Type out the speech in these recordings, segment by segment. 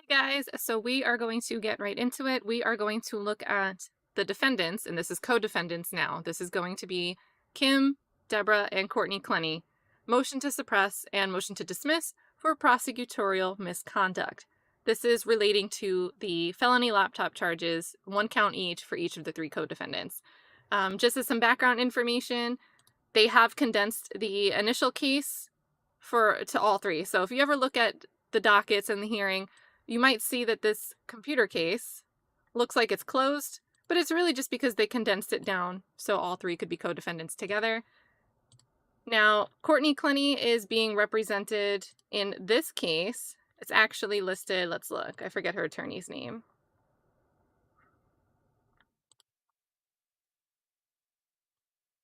Guys, so we are going to get right into it. We are going to look at the defendants, and this is co-defendants now. This is going to be Kim, Deborah, and Courtney Clenney. Motion to suppress and motion to dismiss for prosecutorial misconduct. This is relating to the felony laptop charges, 1 count each for each of the 3 co-defendants. Just as some background information, they have condensed the initial case to all 3. So if you ever look at the dockets and the hearing, you might see that this computer case looks like it's closed, but it's really just because they condensed it down so all 3 could be co-defendants together. Now, Courtney Clenney is being represented in this case. It's actually listed, let's look, I forget her attorney's name.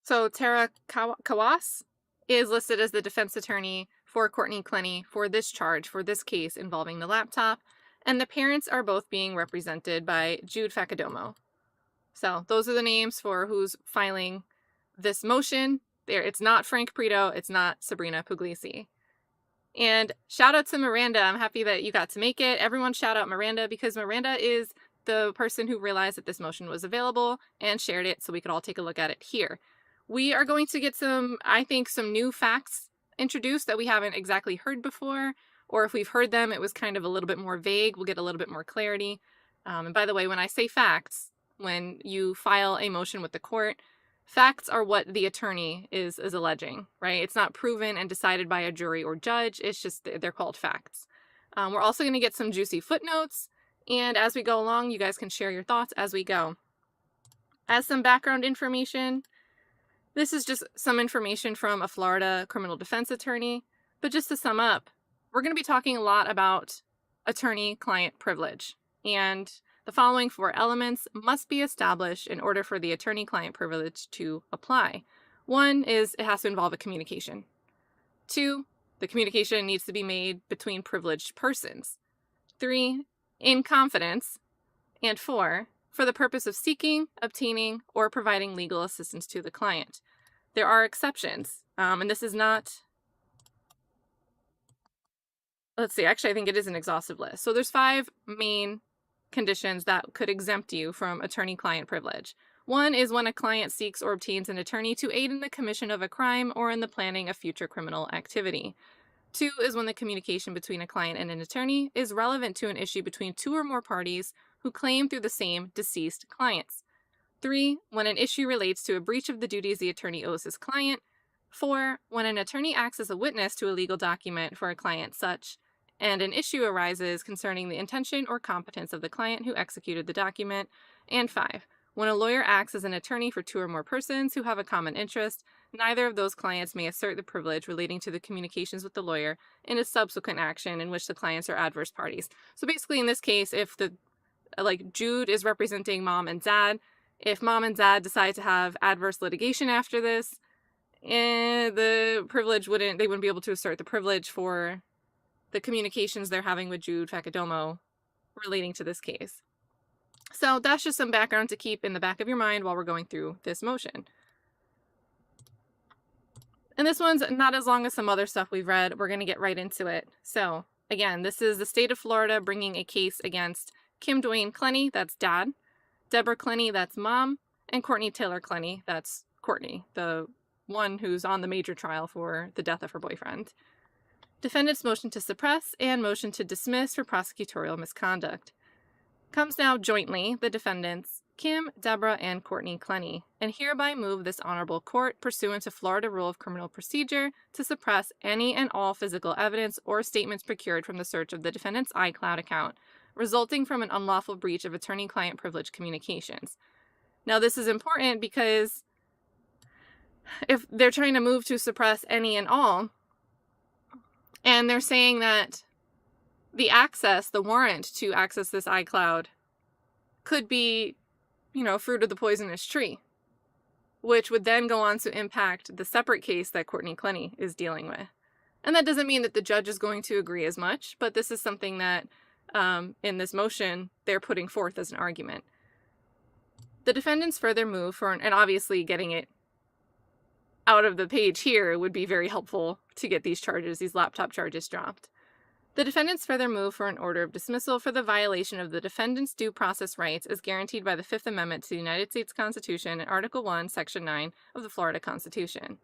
So Tara Kawas is listed as the defense attorney for Courtney Clenney for this charge, for this case involving the laptop, and the parents are both being represented by Jude Faccidomo. So those are the names for who's filing this motion. It's not Frank Prito, it's not Sabrina Puglisi. And shout out to Miranda. I'm happy that you got to make it. Everyone shout out Miranda, because Miranda is the person who realized that this motion was available and shared it so we could all take a look at it here. We are going to get some new facts introduced that we haven't exactly heard before, or if we've heard them, it was kind of a little bit more vague. We'll get a little bit more clarity. And by the way, when I say facts, when you file a motion with the court, facts are what the attorney is alleging, right? It's not proven and decided by a jury or judge. It's just, they're called facts. We're also going to get some juicy footnotes, and as we go along, you guys can share your thoughts as we go. As some background information, this is just some information from a Florida criminal defense attorney, but just to sum up, we're going to be talking a lot about attorney-client privilege, and the following 4 elements must be established in order for the attorney-client privilege to apply. 1 is it has to involve a communication. 2, the communication needs to be made between privileged persons. 3, in confidence. And 4, for the purpose of seeking, obtaining, or providing legal assistance to the client. There are exceptions, and this is not, let's see, actually I think it is an exhaustive list. So there's 5 main conditions that could exempt you from attorney-client privilege. 1 is when a client seeks or obtains an attorney to aid in the commission of a crime or in the planning of future criminal activity. 2 is when the communication between a client and an attorney is relevant to an issue between 2 or more parties who claim through the same deceased clients. 3, when an issue relates to a breach of the duties the attorney owes his client. 4, when an attorney acts as a witness to a legal document for a client such, and an issue arises concerning the intention or competence of the client who executed the document. And 5, when a lawyer acts as an attorney for 2 or more persons who have a common interest, neither of those clients may assert the privilege relating to the communications with the lawyer in a subsequent action in which the clients are adverse parties. So basically in this case, if Jude is representing mom and dad, if mom and dad decide to have adverse litigation after this, the privilege they wouldn't be able to assert the privilege for the communications they're having with Jude Faccidomo relating to this case. So that's just some background to keep in the back of your mind while we're going through this motion. And this one's not as long as some other stuff we've read. We're going to get right into it. So again, this is the state of Florida bringing a case against Kim Dwayne Clenney, that's dad, Deborah Clenney, that's mom, and Courtney Taylor Clenney, that's Courtney, the one who's on the major trial for the death of her boyfriend. Defendant's motion to suppress and motion to dismiss for prosecutorial misconduct. Comes now jointly, the defendants, Kim, Deborah, and Courtney Clenney, and hereby move this honorable court, pursuant to Florida Rule of Criminal Procedure, to suppress any and all physical evidence or statements procured from the search of the defendant's iCloud account, resulting from an unlawful breach of attorney-client privilege communications. Now, this is important because if they're trying to move to suppress any and all, and they're saying that the warrant to access this iCloud could be, fruit of the poisonous tree, which would then go on to impact the separate case that Courtney Clenney is dealing with. And that doesn't mean that the judge is going to agree as much, but this is something that in this motion they're putting forth as an argument. The defendants further move for, and obviously getting it out of the page here would be very helpful to get these laptop charges dropped. The defendants further move for an order of dismissal for the violation of the defendant's due process rights as guaranteed by the Fifth Amendment to the United States Constitution and Article 1, Section 9 of the Florida Constitution.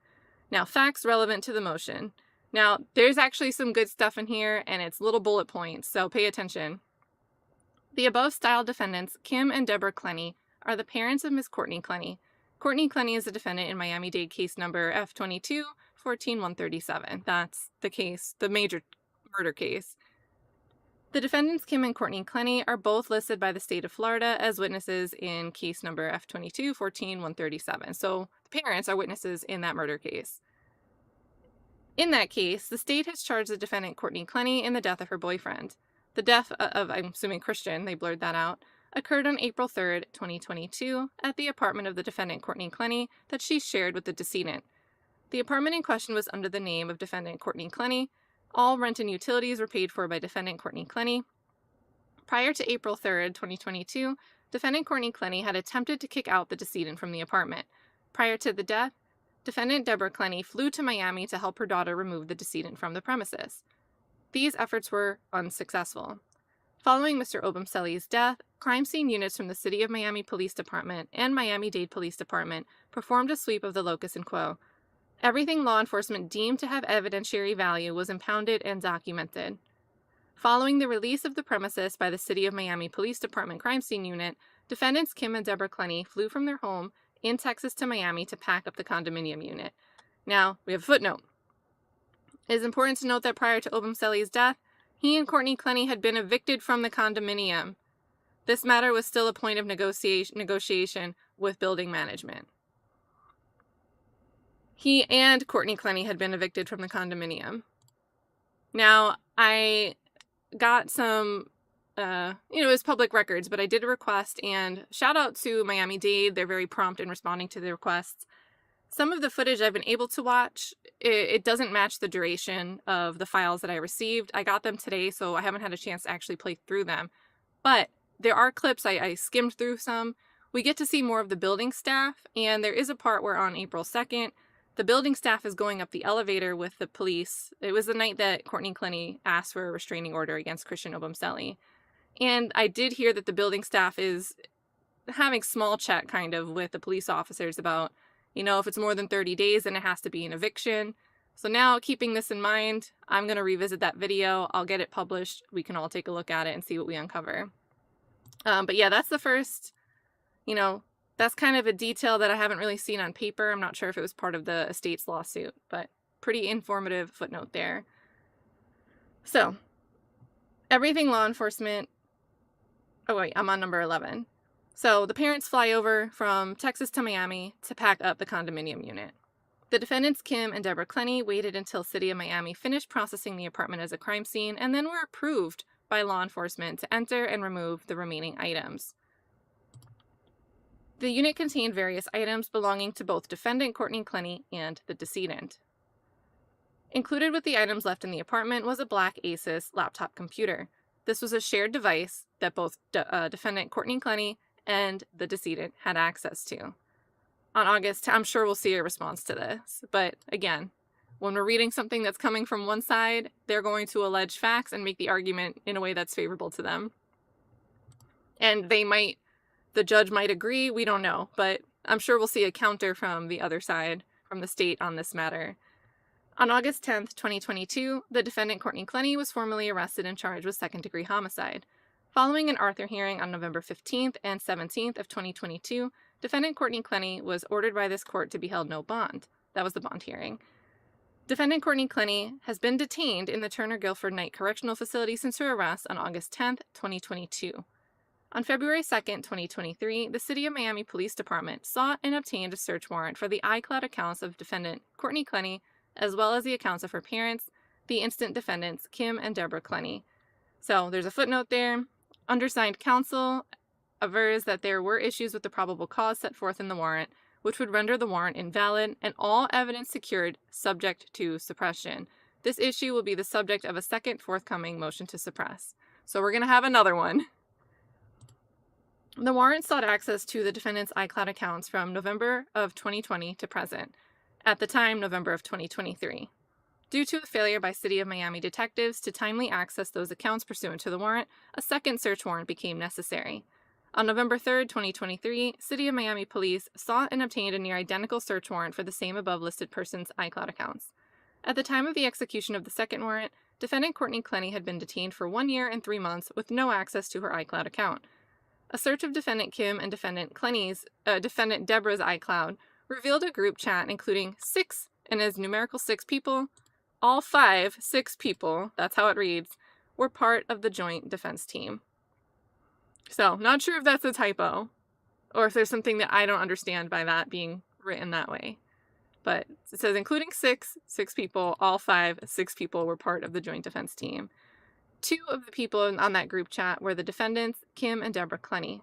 Now, facts relevant to the motion. Now, there's actually some good stuff in here, and it's little bullet points, so pay attention. The above-styled defendants, Kim and Deborah Clenney, are the parents of Ms. Courtney Clenney. Courtney Clenney is a defendant in Miami-Dade case number F22-14137. That's the case, the major murder case. The defendants, Kim and Courtney Clenney, are both listed by the state of Florida as witnesses in case number F22-14137. So the parents are witnesses in that murder case. In that case, the state has charged the defendant, Courtney Clenney, in the death of her boyfriend. The death of, I'm assuming Christian, they blurred that out, occurred on April 3rd, 2022, at the apartment of the defendant, Courtney Clenney, that she shared with the decedent. The apartment in question was under the name of defendant Courtney Clenney. All rent and utilities were paid for by defendant Courtney Clenney. Prior to April 3rd, 2022, defendant Courtney Clenney had attempted to kick out the decedent from the apartment. Prior to the death, defendant Deborah Clenney flew to Miami to help her daughter remove the decedent from the premises. These efforts were unsuccessful. Following Mr. Obumseli's death, crime scene units from the City of Miami Police Department and Miami-Dade Police Department performed a sweep of the locus and quo. Everything law enforcement deemed to have evidentiary value was impounded and documented. Following the release of the premises by the City of Miami Police Department Crime Scene Unit, defendants Kim and Deborah Clenney flew from their home in Texas to Miami to pack up the condominium unit. Now, we have a footnote. It is important to note that prior to Obumseli's death, he and Courtney Clenney had been evicted from the condominium. This matter was still a point of negotiation with building management. He and Courtney Clenney had been evicted from the condominium. Now, I got some, it was public records, but I did a request, and shout out to Miami-Dade. They're very prompt in responding to the requests. Some of the footage I've been able to watch, it doesn't match the duration of the files that I received. I got them today, so I haven't had a chance to actually play through them. But there are clips, I skimmed through some. We get to see more of the building staff, and there is a part where on April 2nd, the building staff is going up the elevator with the police. It was the night that Courtney Clenney asked for a restraining order against Christian Obumseli. And I did hear that the building staff is having small chat kind of with the police officers about, if it's more than 30 days, then it has to be an eviction. So now, keeping this in mind, I'm going to revisit that video. I'll get it published. We can all take a look at it and see what we uncover. But yeah, that's the first, that's kind of a detail that I haven't really seen on paper. I'm not sure if it was part of the estate's lawsuit, but pretty informative footnote there. So, everything law enforcement... Oh wait, I'm on number 11. So, the parents fly over from Texas to Miami to pack up the condominium unit. The defendants, Kim and Deborah Clenney, waited until City of Miami finished processing the apartment as a crime scene and then were approved by law enforcement to enter and remove the remaining items. The unit contained various items belonging to both defendant Courtney Clenney and the decedent. Included with the items left in the apartment was a black Asus laptop computer. This was a shared device that both defendant Courtney Clenney and the decedent had access to. On August, I'm sure we'll see a response to this, but again, when we're reading something that's coming from one side, they're going to allege facts and make the argument in a way that's favorable to them. And the judge might agree, we don't know, but I'm sure we'll see a counter from the other side, from the state on this matter. On August 10th, 2022, the defendant Courtney Clenney was formally arrested and charged with second-degree homicide. Following an Arthur hearing on November 15th and 17th of 2022, defendant Courtney Clenney was ordered by this court to be held no bond. That was the bond hearing. Defendant Courtney Clenney has been detained in the Turner Guilford Night Correctional Facility since her arrest on August 10th, 2022. On February 2nd, 2023, the City of Miami Police Department sought and obtained a search warrant for the iCloud accounts of defendant Courtney Clenney, as well as the accounts of her parents, the instant defendants, Kim and Deborah Clenney. So there's a footnote there. Undersigned counsel avers that there were issues with the probable cause set forth in the warrant, which would render the warrant invalid and all evidence secured subject to suppression. This issue will be the subject of a second forthcoming motion to suppress. So we're going to have another one. The warrant sought access to the defendant's iCloud accounts from November of 2020 to present. At the time, November of 2023. Due to a failure by City of Miami detectives to timely access those accounts pursuant to the warrant, a second search warrant became necessary. On November 3, 2023, City of Miami police sought and obtained a near-identical search warrant for the same above-listed person's iCloud accounts. At the time of the execution of the second warrant, defendant Courtney Clenney had been detained for 1 year and 3 months with no access to her iCloud account. A search of defendant Kim and defendant Deborah's iCloud revealed a group chat including 6, and as numerical 6 people, all 6 people, that's how it reads, were part of the joint defense team. So, not sure if that's a typo, or if there's something that I don't understand by that being written that way. But it says including 6 people, all 6 people were part of the joint defense team. 2 of the people on that group chat were the defendants, Kim and Deborah Clenney.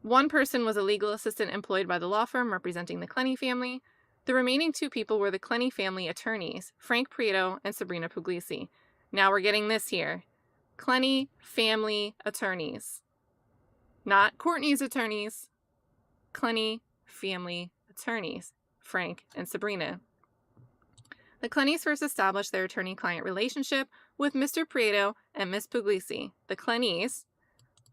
1 person was a legal assistant employed by the law firm representing the Clenney family. The remaining 2 people were the Clenney family attorneys, Frank Prieto and Sabrina Puglisi. Now we're getting this here. Clenney family attorneys. Not Courtney's attorneys. Clenney family attorneys, Frank and Sabrina. The Clenneys first established their attorney-client relationship with Mr. Prieto and Miss Puglisi, the Clenneys,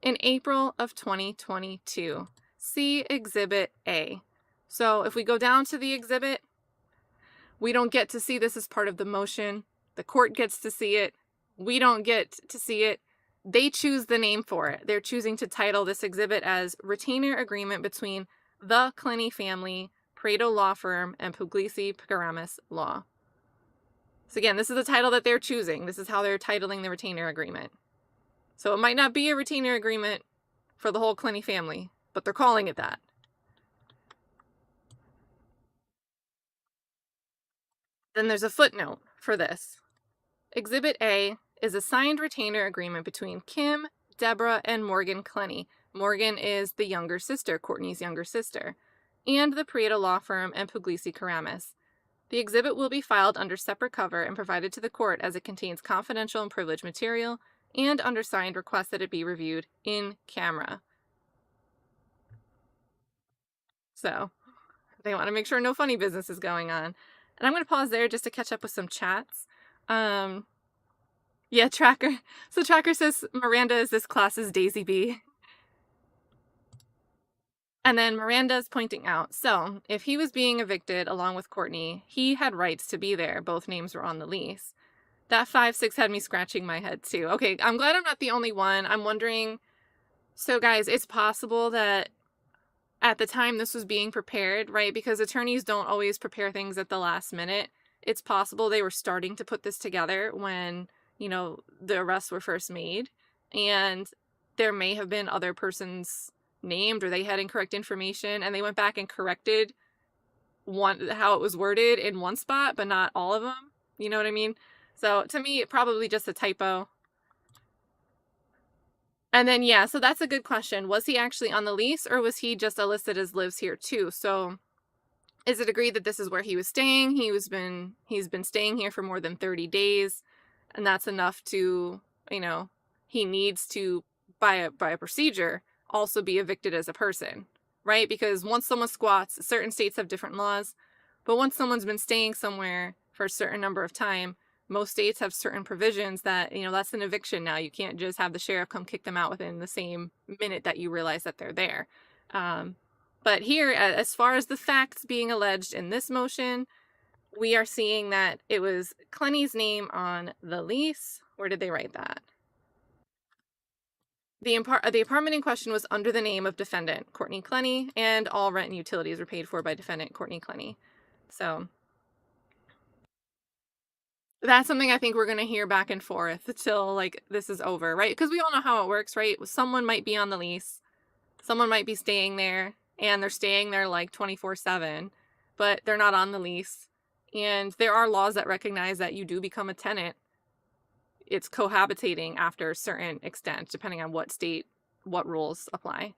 in April of 2022. See Exhibit A. So if we go down to the exhibit, we don't get to see this as part of the motion. The court gets to see it. We don't get to see it. They choose the name for it. They're choosing to title this exhibit as Retainer Agreement between the Clenney Family, Prieto Law Firm, and Puglisi Pagaramis Law. So again, this is the title that they're choosing. This is how they're titling the retainer agreement. So it might not be a retainer agreement for the whole Clenney family, but they're calling it that. Then there's a footnote for this. Exhibit A is a signed retainer agreement between Kim, Deborah, and Morgan Clenney. Morgan is the younger sister, Courtney's younger sister, and the Prieto Law Firm and Puglisi Karamis. The exhibit will be filed under separate cover and provided to the court as it contains confidential and privileged material, and undersigned request that it be reviewed in camera. So, they want to make sure no funny business is going on. And I'm going to pause there just to catch up with some chats. Yeah, Tracker. So Tracker says Miranda is this class's Daisy B. And then Miranda's pointing out, so if he was being evicted along with Courtney, he had rights to be there. Both names were on the lease. That 5-6 had me scratching my head too. Okay, I'm glad I'm not the only one. I'm wondering, so guys, it's possible that at the time this was being prepared, right? Because attorneys don't always prepare things at the last minute. It's possible they were starting to put this together when, you know, the arrests were first made. And there may have been other persons named, or they had incorrect information, and they went back and corrected how it was worded in one spot, but not all of them. You know what I mean? So to me, probably just a typo. And then, yeah, so that's a good question. Was he actually on the lease, or was he just listed as lives here too? So is it agreed that this is where he was staying? He's been staying here for more than 30 days, and that's enough to, you know, he needs to, by a procedure, also be evicted as a person, right? Because once someone squats, certain states have different laws, but once someone's been staying somewhere for a certain number of time, most states have certain provisions that, you know, that's an eviction now. You can't just have the sheriff come kick them out within the same minute that you realize that they're there. But here, as far as the facts being alleged in this motion, we are seeing that it was Clenney's name on the lease. Where did they write that? The apartment in question was under the name of defendant Courtney Clenney, and all rent and utilities were paid for by defendant Courtney Clenney. So that's something I think we're going to hear back and forth till, like, this is over, right? Because we all know how it works, right? Someone might be on the lease, someone might be staying there, and they're staying there like 24/7, but they're not on the lease. And there are laws that recognize that you do become a tenant. It's cohabitating after a certain extent, depending on what state, what rules apply.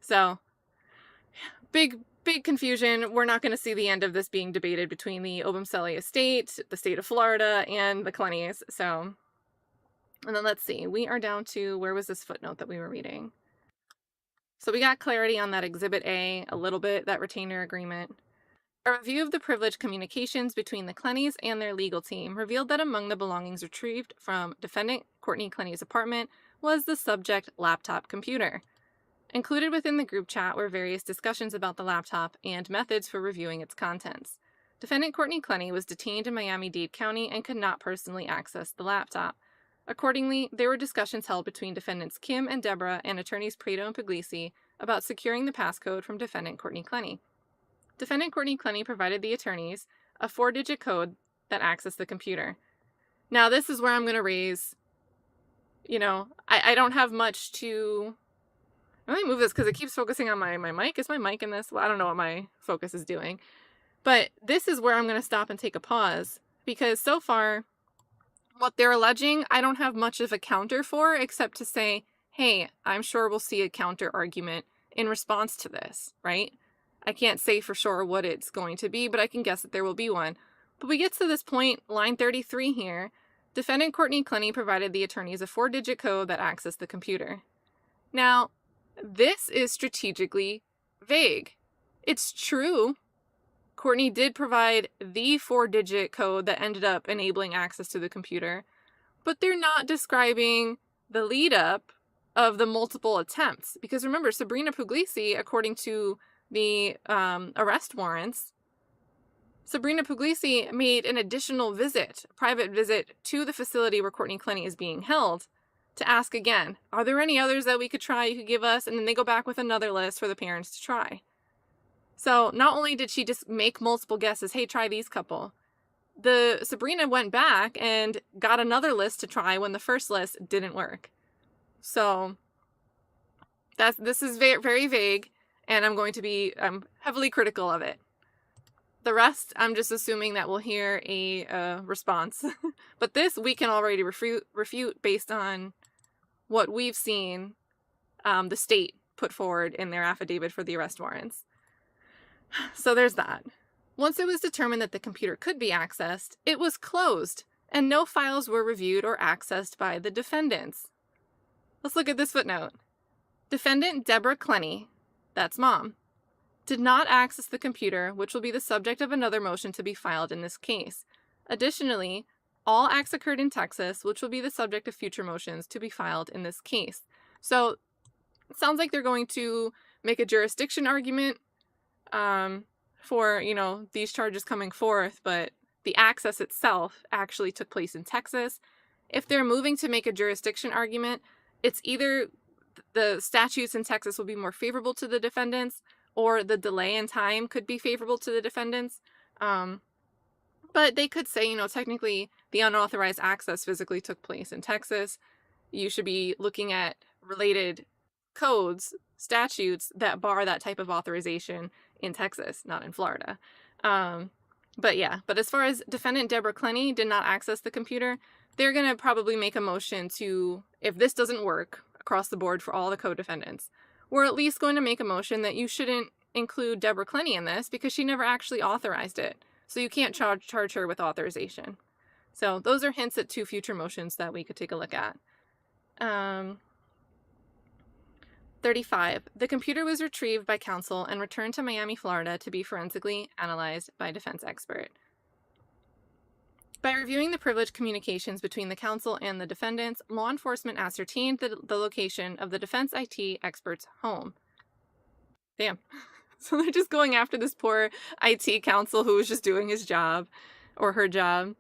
So, big confusion. We're not going to see the end of this being debated between the Obumseli estate, the state of Florida, and the Clenneys. So, and then let's see. We are down to, where was this footnote that we were reading? So we got clarity on that Exhibit A a little bit, that retainer agreement. A review of the privileged communications between the Clenneys and their legal team revealed that among the belongings retrieved from defendant Courtney Clenney's apartment was the subject laptop computer. Included within the group chat were various discussions about the laptop and methods for reviewing its contents. Defendant Courtney Clenney was detained in Miami-Dade County and could not personally access the laptop. Accordingly, there were discussions held between defendants Kim and Deborah and attorneys Prado and Puglisi about securing the passcode from defendant Courtney Clenney. Defendant Courtney Clenney provided the attorneys a 4-digit code that accessed the computer. Now, this is where I'm going to raise, I don't have much to... Let me move this because it keeps focusing on my mic. Is my mic in this? Well, I don't know what my focus is doing. But this is where I'm going to stop and take a pause, because so far, what they're alleging, I don't have much of a counter for, except to say, hey, I'm sure we'll see a counter argument in response to this, right? I can't say for sure what it's going to be, but I can guess that there will be one. But we get to this point, line 33 here. Defendant Courtney Clenney provided the attorneys a 4-digit code that accessed the computer. Now, this is strategically vague. It's true. Courtney did provide the 4-digit code that ended up enabling access to the computer, but they're not describing the lead up of the multiple attempts. Because remember, Sabrina Puglisi, according to the arrest warrants, Sabrina Puglisi made an additional visit, a private visit to the facility where Courtney Clenney is being held to ask again, are there any others that we could try, you could give us? And then they go back with another list for the parents to try. So not only did she just make multiple guesses, hey, try these couple, Sabrina went back and got another list to try when the first list didn't work. So this is very, very vague, and I'm heavily critical of it. The rest, I'm just assuming that we'll hear a response. But this we can already refute based on what we've seen the state put forward in their affidavit for the arrest warrants. So there's that. Once it was determined that the computer could be accessed, it was closed, and no files were reviewed or accessed by the defendants. Let's look at this footnote. Defendant Deborah Clenney, that's mom, did not access the computer, which will be the subject of another motion to be filed in this case. Additionally, all acts occurred in Texas, which will be the subject of future motions to be filed in this case. So it sounds like they're going to make a jurisdiction argument for, these charges coming forth, but the access itself actually took place in Texas. If they're moving to make a jurisdiction argument, it's either the statutes in Texas will be more favorable to the defendants, or the delay in time could be favorable to the defendants. But they could say, technically the unauthorized access physically took place in Texas. You should be looking at related codes, statutes that bar that type of authorization in Texas, not in Florida. But as far as defendant Deborah Clenney did not access the computer, they're going to probably make a motion to, if this doesn't work across the board for all the co-defendants, we're at least going to make a motion that you shouldn't include Deborah Clenney in this because she never actually authorized it. So you can't charge her with authorization. So those are hints at 2 future motions that we could take a look at. 35. The computer was retrieved by counsel and returned to Miami, Florida to be forensically analyzed by a defense expert. By reviewing the privileged communications between the counsel and the defendants, law enforcement ascertained the location of the defense IT expert's home. Damn. So they're just going after this poor IT counsel who was just doing his job, or her job.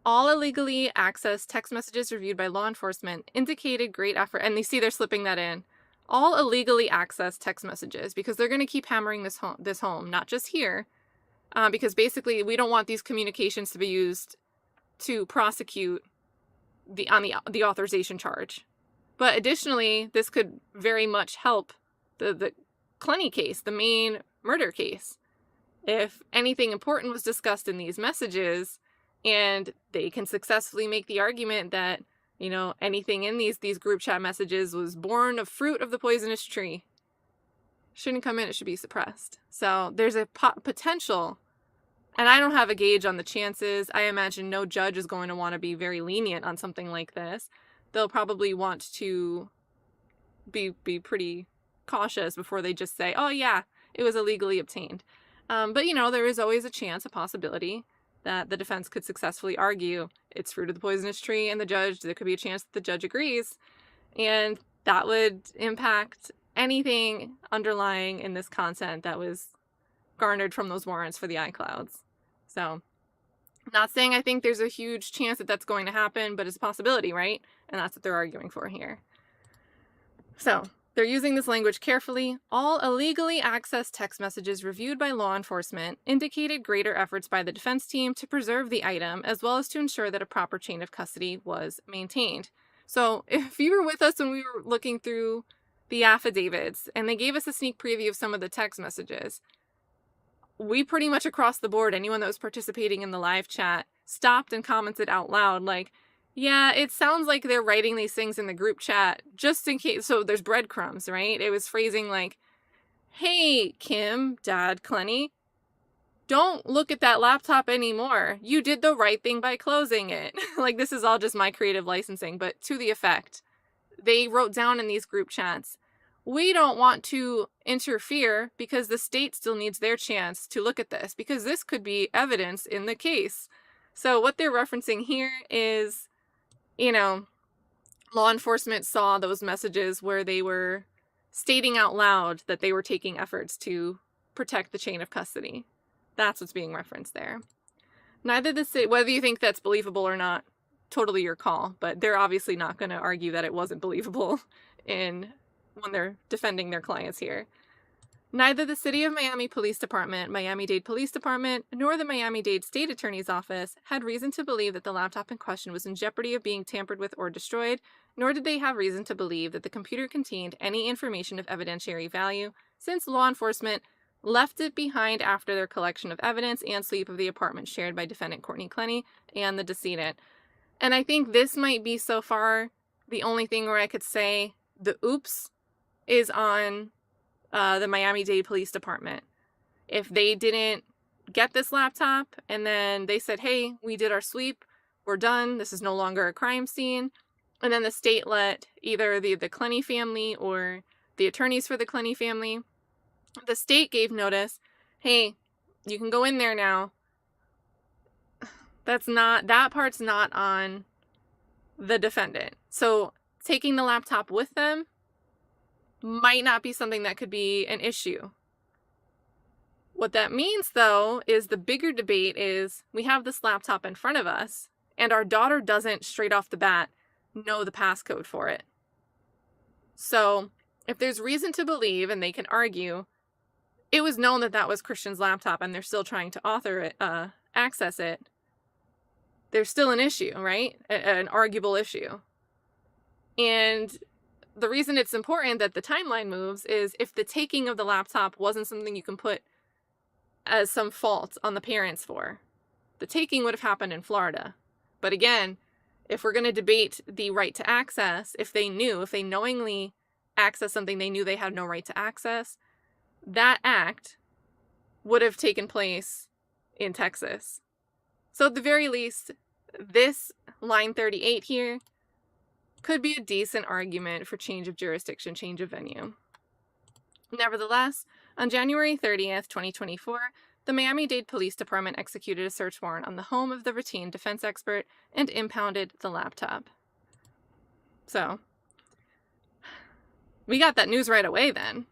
All illegally accessed text messages reviewed by law enforcement indicated great effort, and they're slipping that in. All illegally accessed text messages, because they're going to keep hammering this home, not just here, because basically we don't want these communications to be used to prosecute the authorization charge. But additionally, this could very much help the Clenney case, the main murder case. If anything important was discussed in these messages, and they can successfully make the argument that, anything in these group chat messages was born of fruit of the poisonous tree, shouldn't come in, it should be suppressed. So there's a potential. And I don't have a gauge on the chances. I imagine no judge is going to want to be very lenient on something like this. They'll probably want to be pretty cautious before they just say, oh yeah, it was illegally obtained. But, there is always a chance, a possibility, that the defense could successfully argue it's fruit of the poisonous tree, and there could be a chance that the judge agrees, and that would impact anything underlying in this content that was garnered from those warrants for the iClouds. So, not saying I think there's a huge chance that that's going to happen, but it's a possibility, right? And that's what they're arguing for here. So, they're using this language carefully. All illegally accessed text messages reviewed by law enforcement indicated greater efforts by the defense team to preserve the item, as well as to ensure that a proper chain of custody was maintained. So, if you were with us when we were looking through the affidavits, and they gave us a sneak preview of some of the text messages, we pretty much across the board, anyone that was participating in the live chat, stopped and commented out loud, like, yeah, it sounds like they're writing these things in the group chat just in case. So there's breadcrumbs, right? It was phrasing like, hey, Kim, Dad, Clenney, don't look at that laptop anymore. You did the right thing by closing it. Like, this is all just my creative licensing, but to the effect. They wrote down in these group chats, we don't want to interfere because the state still needs their chance to look at this, because this could be evidence in the case. So what they're referencing here is, law enforcement saw those messages where they were stating out loud that they were taking efforts to protect the chain of custody. That's what's being referenced there. Neither the city, whether you think that's believable or not, totally your call, but they're obviously not going to argue that it wasn't believable when they're defending their clients here. Neither the City of Miami Police Department, Miami-Dade Police Department, nor the Miami-Dade State Attorney's Office had reason to believe that the laptop in question was in jeopardy of being tampered with or destroyed, nor did they have reason to believe that the computer contained any information of evidentiary value, since law enforcement left it behind after their collection of evidence and sweep of the apartment shared by defendant Courtney Clenney and the decedent. And I think this might be so far the only thing where I could say the oops is on the Miami-Dade Police Department. If they didn't get this laptop and then they said, hey, we did our sweep, we're done, this is no longer a crime scene, and then the state let either the Clenney family or the attorneys for the Clenney family, the state gave notice, hey, you can go in there now. That part's not on the defendant. So taking the laptop with them might not be something that could be an issue. What that means, though, is the bigger debate is we have this laptop in front of us, and our daughter doesn't straight off the bat know the passcode for it. So if there's reason to believe, and they can argue, it was known that that was Christian's laptop and they're still trying to access it, there's still an issue, right? An arguable issue. And the reason it's important that the timeline moves is if the taking of the laptop wasn't something you can put as some fault on the parents for, the taking would have happened in Florida. But again, if we're going to debate the right to access, if they knowingly accessed something they knew they had no right to access, that act would have taken place in Texas. So at the very least, this line 38 here could be a decent argument for change of jurisdiction, change of venue. Nevertheless, on January 30th, 2024, the Miami-Dade Police Department executed a search warrant on the home of the retained defense expert and impounded the laptop. So, we got that news right away then.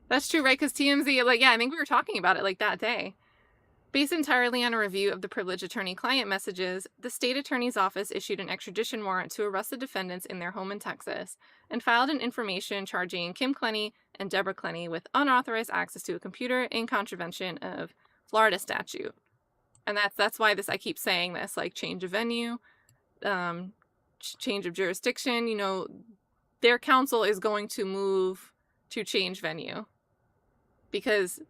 That's true, right? Because TMZ, I think we were talking about it that day. Based entirely on a review of the privileged attorney-client messages, the state attorney's office issued an extradition warrant to arrest the defendants in their home in Texas and filed an information charging Kim Clenney and Deborah Clenney with unauthorized access to a computer in contravention of Florida statute. And that's why I keep saying this, change of venue, change of jurisdiction, their counsel is going to move to change venue because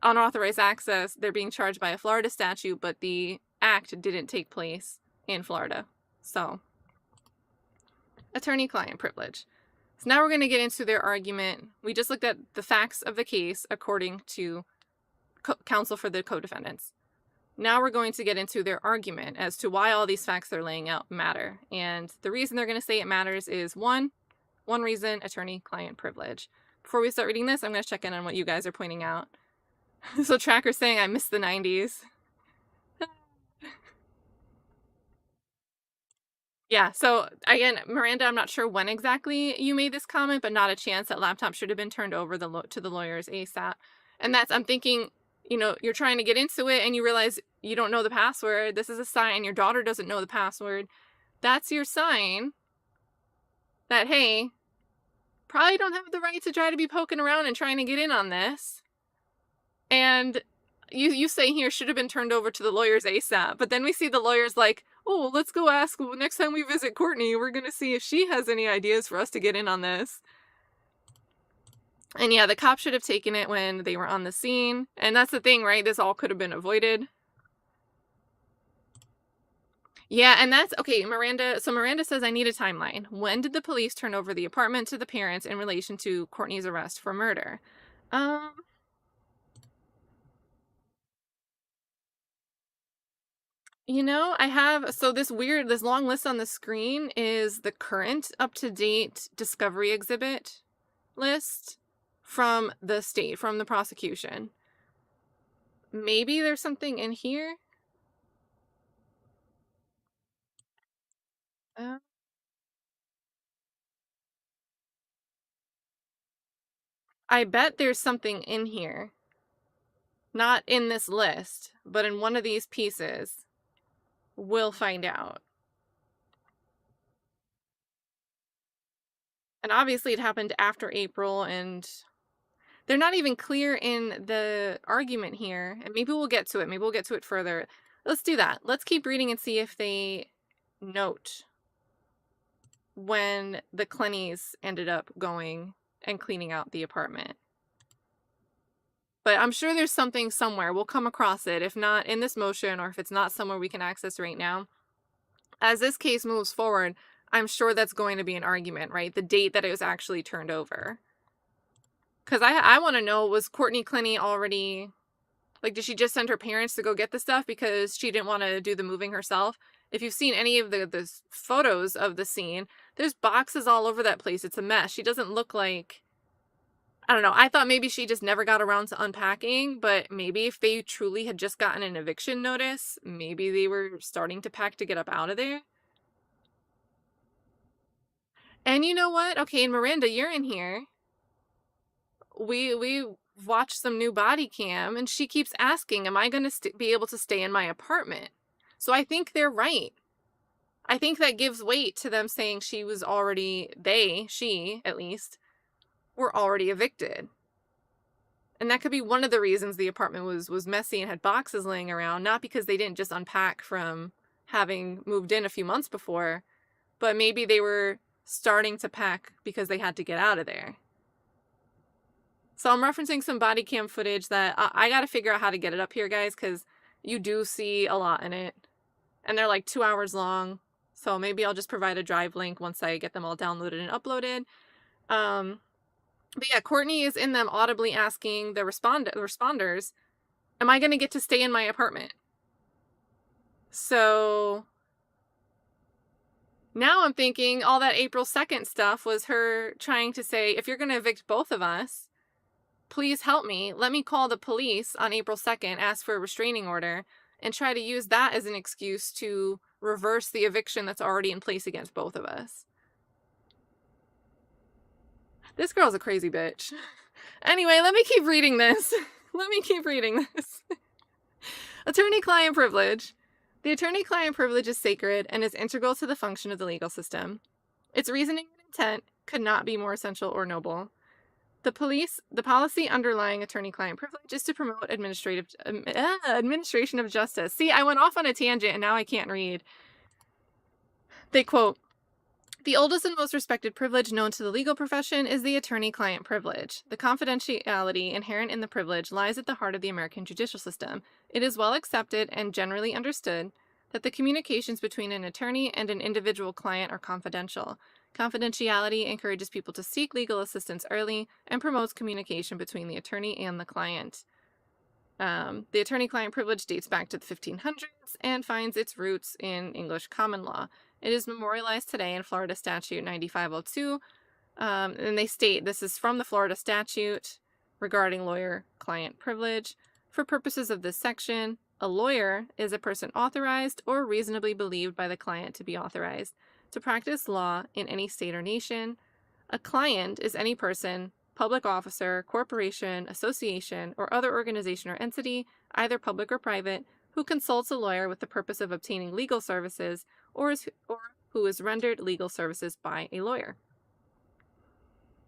unauthorized access, they're being charged by a Florida statute, but the act didn't take place in Florida. So, attorney-client privilege. So now we're going to get into their argument. We just looked at the facts of the case according to counsel for the co-defendants. Now we're going to get into their argument as to why all these facts they're laying out matter. And the reason they're going to say it matters is one reason, attorney-client privilege. Before we start reading this, I'm going to check in on what you guys are pointing out. So Tracker's saying I missed the 90s. Yeah, so again, Miranda, I'm not sure when exactly you made this comment, but not a chance. That laptop should have been turned over to the lawyers ASAP. And I'm thinking, you're trying to get into it and you realize you don't know the password. This is a sign. Your daughter doesn't know the password. That's your sign that, hey, probably don't have the right to try to be poking around and trying to get in on this. And you say here should have been turned over to the lawyers ASAP. But then we see the lawyers like, oh, let's go ask next time we visit Courtney. We're going to see if she has any ideas for us to get in on this. And yeah, the cops should have taken it when they were on the scene. And that's the thing, right? This all could have been avoided. Yeah, and that's okay, Miranda. So Miranda says, I need a timeline. When did the police turn over the apartment to the parents in relation to Courtney's arrest for murder? I have, so this long list on the screen is the current up-to-date discovery exhibit list from the state, from the prosecution. Maybe there's something in here? I bet there's something in here. Not in this list, but in one of these pieces. We'll find out. And obviously it happened after April, and they're not even clear in the argument here. And maybe we'll get to it. Maybe we'll get to it further. Let's do that. Let's keep reading and see if they note when the Clenneys ended up going and cleaning out the apartment. But I'm sure there's something somewhere. We'll come across it. If not in this motion, or if it's not somewhere we can access right now. As this case moves forward, I'm sure that's going to be an argument, right? The date that it was actually turned over. Because I want to know, was Courtney Clenney already, like, did she just send her parents to go get the stuff because she didn't want to do the moving herself? If you've seen any of the photos of the scene, there's boxes all over that place. It's a mess. She doesn't look like, I don't know. I thought maybe she just never got around to unpacking, but maybe if they truly had just gotten an eviction notice, maybe they were starting to pack to get up out of there. And you know what? Okay, and Miranda, you're in here. We watched some new body cam, and she keeps asking, am I going to be able to stay in my apartment? So I think they're right. I think that gives weight to them saying she at least, were already evicted. And that could be one of the reasons the apartment was messy and had boxes laying around, not because they didn't just unpack from having moved in a few months before, but maybe they were starting to pack because they had to get out of there. So I'm referencing some body cam footage that I got to figure out how to get it up here, guys, because you do see a lot in it. And they're like 2 hours long. So maybe I'll just provide a drive link once I get them all downloaded and uploaded. But yeah, Courtney is in them audibly asking the responders, am I going to get to stay in my apartment? So now I'm thinking all that April 2nd stuff was her trying to say, if you're going to evict both of us, please help me. Let me call the police on April 2nd, ask for a restraining order, and try to use that as an excuse to reverse the eviction that's already in place against both of us. This girl's a crazy bitch. Anyway, let me keep reading this. Attorney-client privilege. The attorney-client privilege is sacred and is integral to the function of the legal system. Its reasoning and intent could not be more essential or noble. The policy underlying attorney-client privilege is to promote administration of justice. See, I went off on a tangent and now I can't read. They quote, the oldest and most respected privilege known to the legal profession is the attorney-client privilege. The confidentiality inherent in the privilege lies at the heart of the American judicial system. It is well accepted and generally understood that the communications between an attorney and an individual client are confidential. Confidentiality encourages people to seek legal assistance early and promotes communication between the attorney and the client. The attorney-client privilege dates back to the 1500s and finds its roots in English common law. It is memorialized today in Florida Statute 9502, and they state this is from the Florida statute regarding lawyer-client privilege. For purposes of this section, a lawyer is a person authorized or reasonably believed by the client to be authorized to practice law in any state or nation. A client is any person, public officer, corporation, association, or other organization or entity, either public or private, who consults a lawyer with the purpose of obtaining legal services or who is rendered legal services by a lawyer.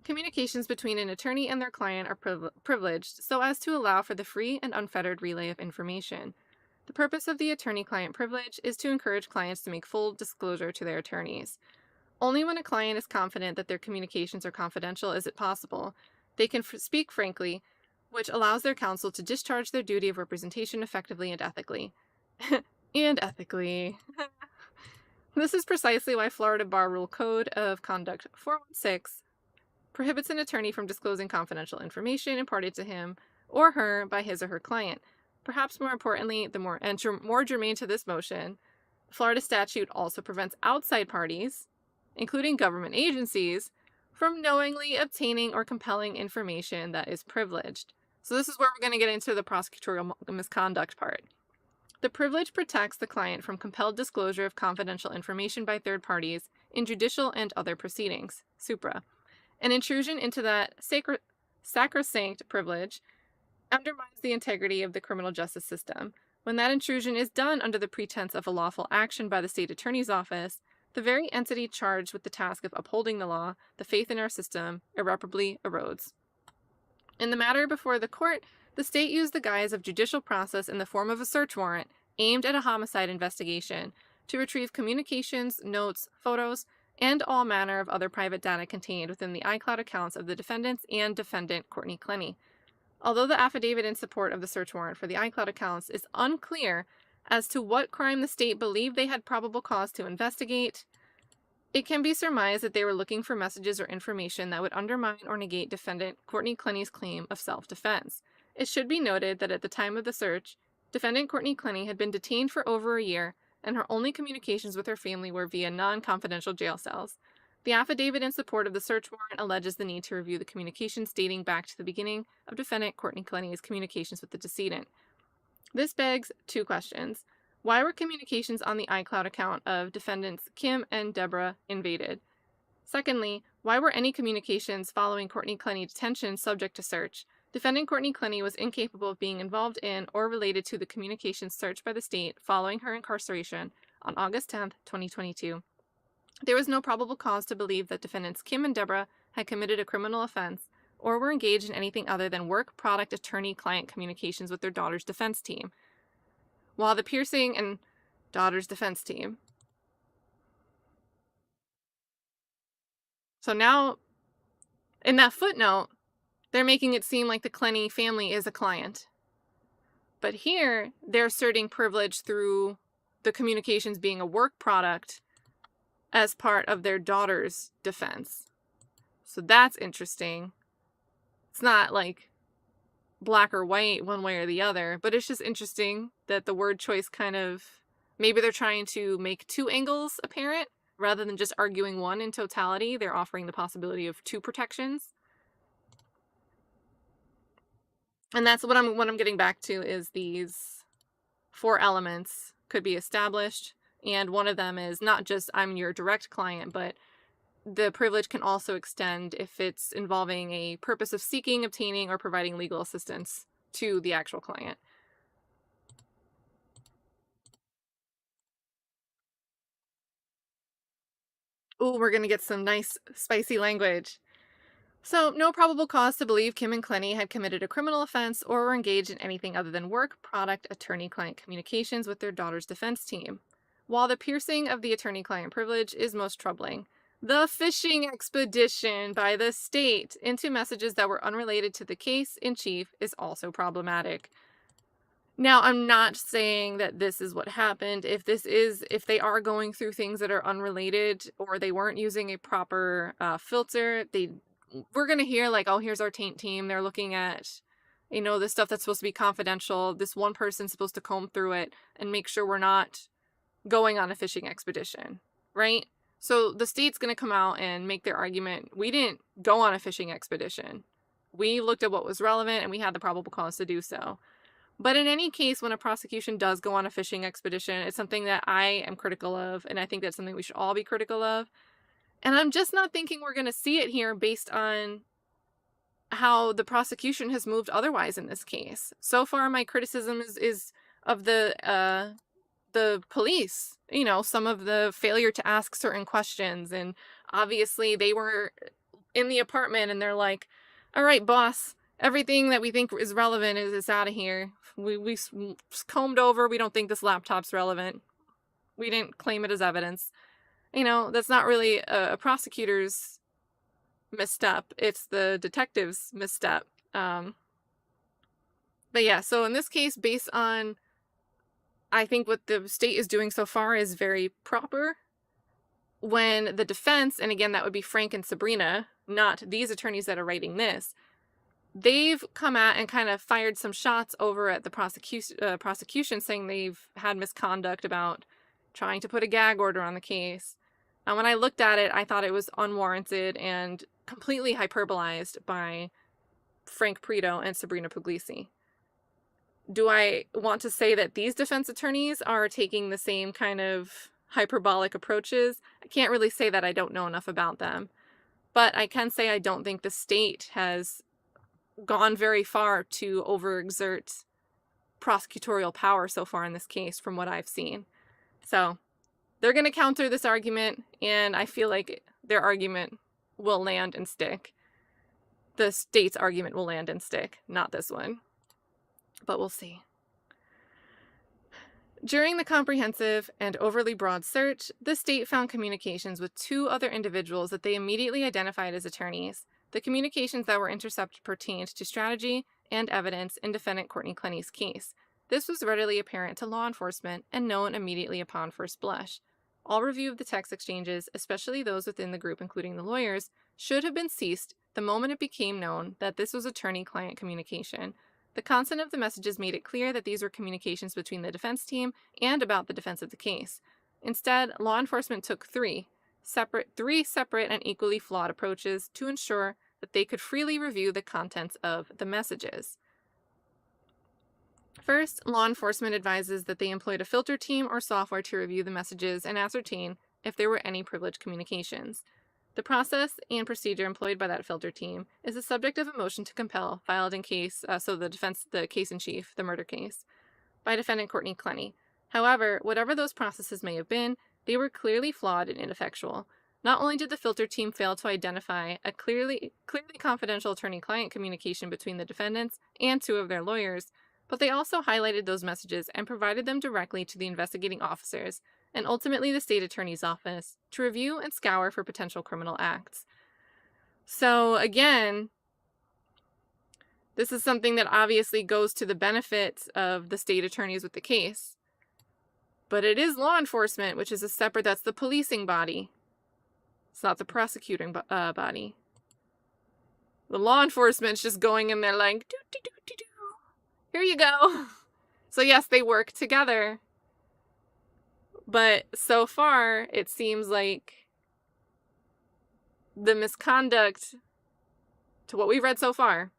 Communications between an attorney and their client are privileged so as to allow for the free and unfettered relay of information. The purpose of the attorney-client privilege is to encourage clients to make full disclosure to their attorneys. Only when a client is confident that their communications are confidential is it possible they can speak frankly, which allows their counsel to discharge their duty of representation effectively and ethically. This is precisely why Florida Bar Rule Code of Conduct 416 prohibits an attorney from disclosing confidential information imparted to him or her by his or her client. Perhaps more importantly, more germane to this motion, Florida statute also prevents outside parties, including government agencies, from knowingly obtaining or compelling information that is privileged. So this is where we're going to get into the prosecutorial misconduct part. The privilege protects the client from compelled disclosure of confidential information by third parties in judicial and other proceedings, supra. An intrusion into that sacrosanct privilege undermines the integrity of the criminal justice system. When that intrusion is done under the pretense of a lawful action by the state attorney's office, the very entity charged with the task of upholding the law, the faith in our system, irreparably erodes. In the matter before the court, the state used the guise of judicial process in the form of a search warrant aimed at a homicide investigation to retrieve communications, notes, photos, and all manner of other private data contained within the iCloud accounts of the defendants and defendant Courtney Clenney. Although the affidavit in support of the search warrant for the iCloud accounts is unclear as to what crime the state believed they had probable cause to investigate, it can be surmised that they were looking for messages or information that would undermine or negate defendant Courtney Clenney's claim of self-defense. It should be noted that at the time of the search, defendant Courtney Clenney had been detained for over a year, and her only communications with her family were via non-confidential jail cells. The affidavit in support of the search warrant alleges the need to review the communications dating back to the beginning of defendant Courtney Clenney's communications with the decedent. This begs two questions. Why were communications on the iCloud account of defendants Kim and Deborah invaded? Secondly, why were any communications following Courtney Clenney's detention subject to search? Defendant Courtney Clenney was incapable of being involved in or related to the communications searched by the state following her incarceration on August 10, 2022. There was no probable cause to believe that defendants Kim and Deborah had committed a criminal offense or were engaged in anything other than work product attorney-client communications with their daughter's defense team. While the piercing and daughter's defense team. So now, in that footnote, they're making it seem like the Clenney family is a client. But here, they're asserting privilege through the communications being a work product as part of their daughter's defense. So that's interesting. It's not like black or white one way or the other, but it's just interesting that the word choice kind of, maybe they're trying to make two angles apparent rather than just arguing one in totality. They're offering the possibility of two protections. And that's what I'm getting back to is these four elements could be established. And one of them is not just I'm your direct client, but the privilege can also extend if it's involving a purpose of seeking, obtaining, or providing legal assistance to the actual client. Ooh, we're going to get some nice spicy language. So, no probable cause to believe Kim and Clenney had committed a criminal offense or were engaged in anything other than work, product, attorney-client communications with their daughter's defense team. While the piercing of the attorney-client privilege is most troubling, the fishing expedition by the state into messages that were unrelated to the case in chief is also problematic. Now, I'm not saying that this is what happened. If they are going through things that are unrelated or they weren't using a proper filter, we're going to hear like, oh, here's our taint team. They're looking at, this stuff that's supposed to be confidential. This one person's supposed to comb through it and make sure we're not going on a fishing expedition, right? So the state's going to come out and make their argument. We didn't go on a fishing expedition. We looked at what was relevant and we had the probable cause to do so. But in any case, when a prosecution does go on a fishing expedition, it's something that I am critical of, and I think that's something we should all be critical of. And I'm just not thinking we're going to see it here based on how the prosecution has moved otherwise in this case. So far, my criticism is of the police, you know, some of the failure to ask certain questions. And obviously they were in the apartment and they're like, all right, boss, everything that we think is relevant is out of here. We combed over. We don't think this laptop's relevant. We didn't claim it as evidence. You know, that's not really a prosecutor's misstep. It's the detective's misstep. But yeah, so in this case, based on, I think what the state is doing so far is very proper. When the defense, and again, that would be Frank and Sabrina, not these attorneys that are writing this, they've come at and kind of fired some shots over at the prosecution saying they've had misconduct about trying to put a gag order on the case. And when I looked at it, I thought it was unwarranted and completely hyperbolized by Frank Prito and Sabrina Puglisi. Do I want to say that these defense attorneys are taking the same kind of hyperbolic approaches? I can't really say that. I don't know enough about them. But I can say I don't think the state has gone very far to overexert prosecutorial power so far in this case from what I've seen. So they're going to counter this argument, and I feel like their argument will land and stick. The state's argument will land and stick, not this one. But we'll see. During the comprehensive and overly broad search, the state found communications with 2 other individuals that they immediately identified as attorneys. The communications that were intercepted pertained to strategy and evidence in defendant Courtney Clenney's case. This was readily apparent to law enforcement and known immediately upon first blush. All review of the text exchanges, especially those within the group including the lawyers, should have been ceased the moment it became known that this was attorney-client communication. The content of the messages made it clear that these were communications between the defense team and about the defense of the case. Instead, law enforcement took three separate and equally flawed approaches to ensure that they could freely review the contents of the messages. First, law enforcement advises that they employed a filter team or software to review the messages and ascertain if there were any privileged communications. The process and procedure employed by that filter team is the subject of a motion to compel filed in case, the case in chief, the murder case, by defendant Courtney Clenney. However, whatever those processes may have been, they were clearly flawed and ineffectual. Not only did the filter team fail to identify a clearly confidential attorney-client communication between the defendants and 2 of their lawyers, but they also highlighted those messages and provided them directly to the investigating officers and ultimately the state attorney's office to review and scour for potential criminal acts. So again, this is something that obviously goes to the benefit of the state attorneys with the case. But it is law enforcement, which is that's the policing body. It's not the prosecuting body. The law enforcement's just going in there like, do. Here you go. So yes, they work together. But so far, it seems like the misconduct, to what we've read so far,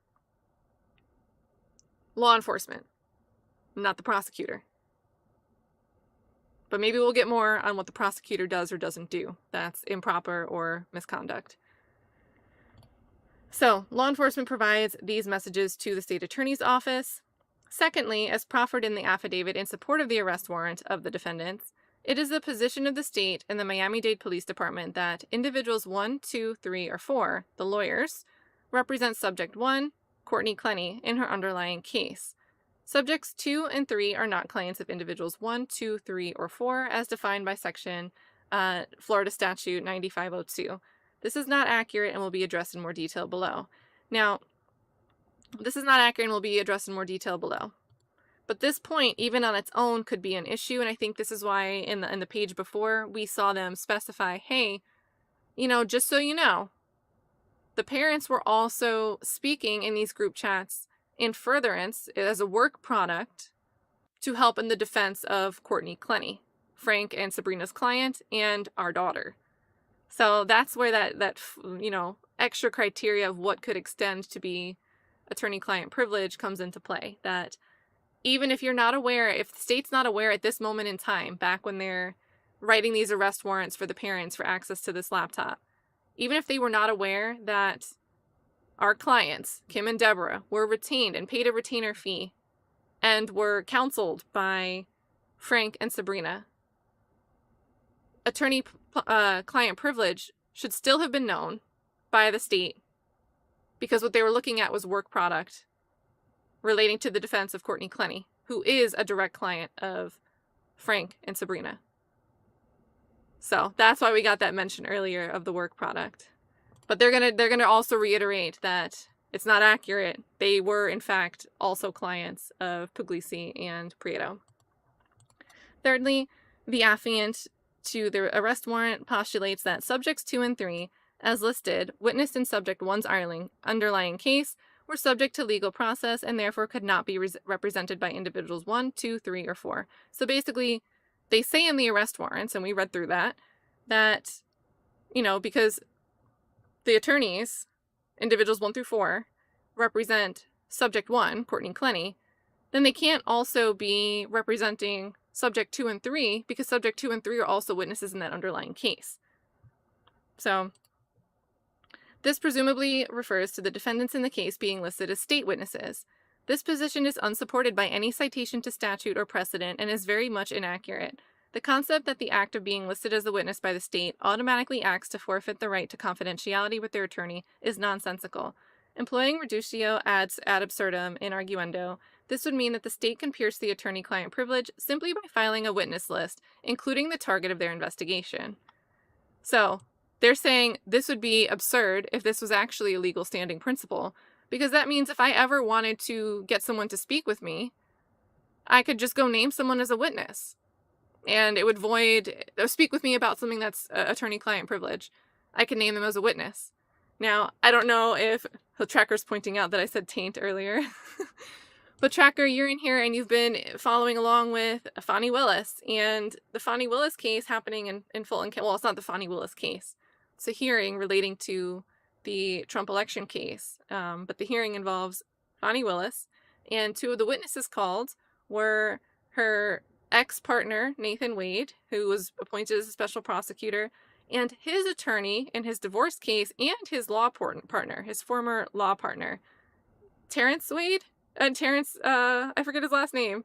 law enforcement, not the prosecutor. But maybe we'll get more on what the prosecutor does or doesn't do. That's improper or misconduct. So, law enforcement provides these messages to the state attorney's office. Secondly, as proffered in the affidavit in support of the arrest warrant of the defendants, it is the position of the state and the Miami-Dade Police Department that individuals 1, 2, 3, or 4, the lawyers, represent Subject 1, Courtney Clenney, in her underlying case. Subjects 2 and 3 are not clients of individuals 1, 2, 3, or 4, as defined by Section Florida Statute 9502. This is not accurate and will be addressed in more detail below. Now, this is not accurate and will be addressed in more detail below. But this point, even on its own, could be an issue, and I think this is why in the page before, we saw them specify, hey, just so you know, the parents were also speaking in these group chats in furtherance as a work product to help in the defense of Courtney Clenney, Frank and Sabrina's client, and our daughter. So that's where that extra criteria of what could extend to be attorney-client privilege comes into play, that even if you're not aware, if the state's not aware at this moment in time, back when they're writing these arrest warrants for the parents for access to this laptop, even if they were not aware that our clients, Kim and Deborah, were retained and paid a retainer fee and were counseled by Frank and Sabrina, attorney-client privilege should still have been known by the state, because what they were looking at was work product relating to the defense of Courtney Clenney, who is a direct client of Frank and Sabrina. So that's why we got that mention earlier of the work product. But they're gonna also reiterate that it's not accurate. They were, in fact, also clients of Puglisi and Prieto. Thirdly, the affiant to the arrest warrant postulates that subjects 2 and 3, as listed, witnessed in subject 1's underlying case, were subject to legal process and therefore could not be represented by individuals 1, 2, 3, or 4. So basically, they say in the arrest warrants, and we read through that, because the attorneys, individuals 1 through 4, represent subject 1, Courtney Clenney, then they can't also be representing subject 2 and 3, because subject 2 and 3 are also witnesses in that underlying case. So this presumably refers to the defendants in the case being listed as state witnesses. This position is unsupported by any citation to statute or precedent and is very much inaccurate. The concept that the act of being listed as a witness by the state automatically acts to forfeit the right to confidentiality with their attorney is nonsensical. Employing reductio ad absurdum in arguendo, this would mean that the state can pierce the attorney-client privilege simply by filing a witness list, including the target of their investigation. So, they're saying this would be absurd if this was actually a legal standing principle, because that means if I ever wanted to get someone to speak with me, I could just go name someone as a witness, and it would speak with me about something that's attorney-client privilege. I could name them as a witness. Now, I don't know if the Tracker's pointing out that I said taint earlier, but Tracker, you're in here and you've been following along with Fani Willis, and the Fani Willis case happening in Fulton County. Well, it's not the Fani Willis case. It's a hearing relating to the Trump election case, but the hearing involves Fani Willis, and 2 of the witnesses called were her ex-partner, Nathan Wade, who was appointed as a special prosecutor, and his attorney in his divorce case, and his law partner, his former law partner, Terrence Wade? I forget his last name,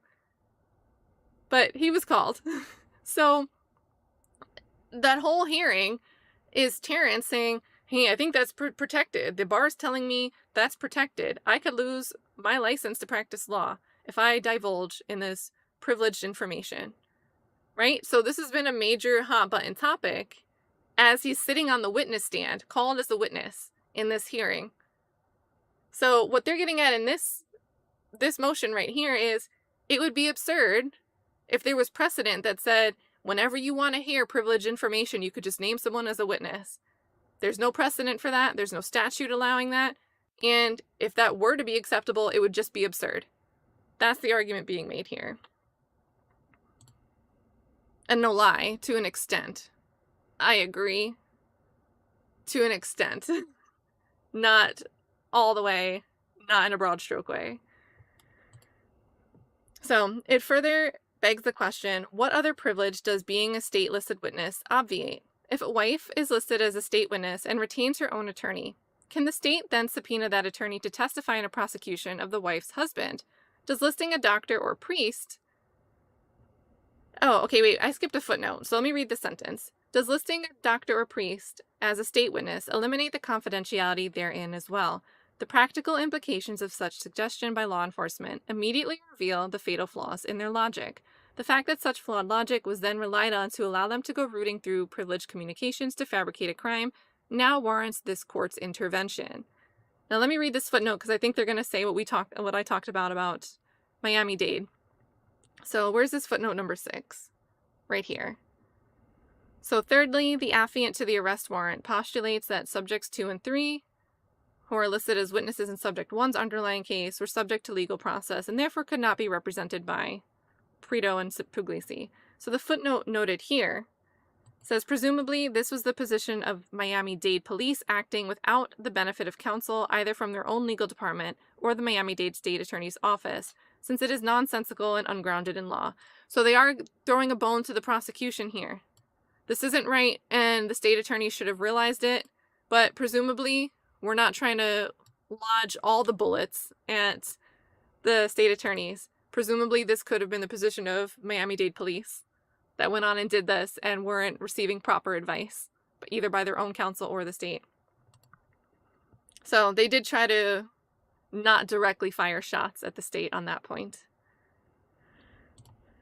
but he was called. So that whole hearing is Terrence saying, hey, I think that's protected. The bar's telling me that's protected. I could lose my license to practice law if I divulge in this privileged information, right? So this has been a major hot button topic as he's sitting on the witness stand, called as a witness in this hearing. So what they're getting at in this motion right here is, it would be absurd if there was precedent that said, whenever you want to hear privileged information, you could just name someone as a witness. There's no precedent for that. There's no statute allowing that. And if that were to be acceptable, it would just be absurd. That's the argument being made here. And no lie, to an extent. I agree. To an extent. Not all the way. Not in a broad stroke way. So, it further begs the question, what other privilege does being a state-listed witness obviate? If a wife is listed as a state witness and retains her own attorney, can the state then subpoena that attorney to testify in a prosecution of the wife's husband? Does listing a doctor or priest... Oh, okay, wait, I skipped a footnote, so let me read the sentence. Does listing a doctor or priest as a state witness eliminate the confidentiality therein as well? The practical implications of such suggestion by law enforcement immediately reveal the fatal flaws in their logic. The fact that such flawed logic was then relied on to allow them to go rooting through privileged communications to fabricate a crime now warrants this court's intervention. Now let me read this footnote because I think they're going to say what I talked about Miami-Dade. So where's this footnote number 6? Right here. So thirdly, the affiant to the arrest warrant postulates that subjects 2 and 3, who are listed as witnesses in subject 1's underlying case, were subject to legal process and therefore could not be represented by Prieto and Puglisi. So the footnote noted here says, presumably this was the position of Miami-Dade police acting without the benefit of counsel either from their own legal department or the Miami-Dade State Attorney's Office. since it is nonsensical and ungrounded in law. So they are throwing a bone to the prosecution here. This isn't right, and the state attorney should have realized it, but presumably we're not trying to lodge all the bullets at the state attorneys. Presumably this could have been the position of Miami-Dade police that went on and did this and weren't receiving proper advice, either by their own counsel or the state. So they did try to not directly fire shots at the state on that point.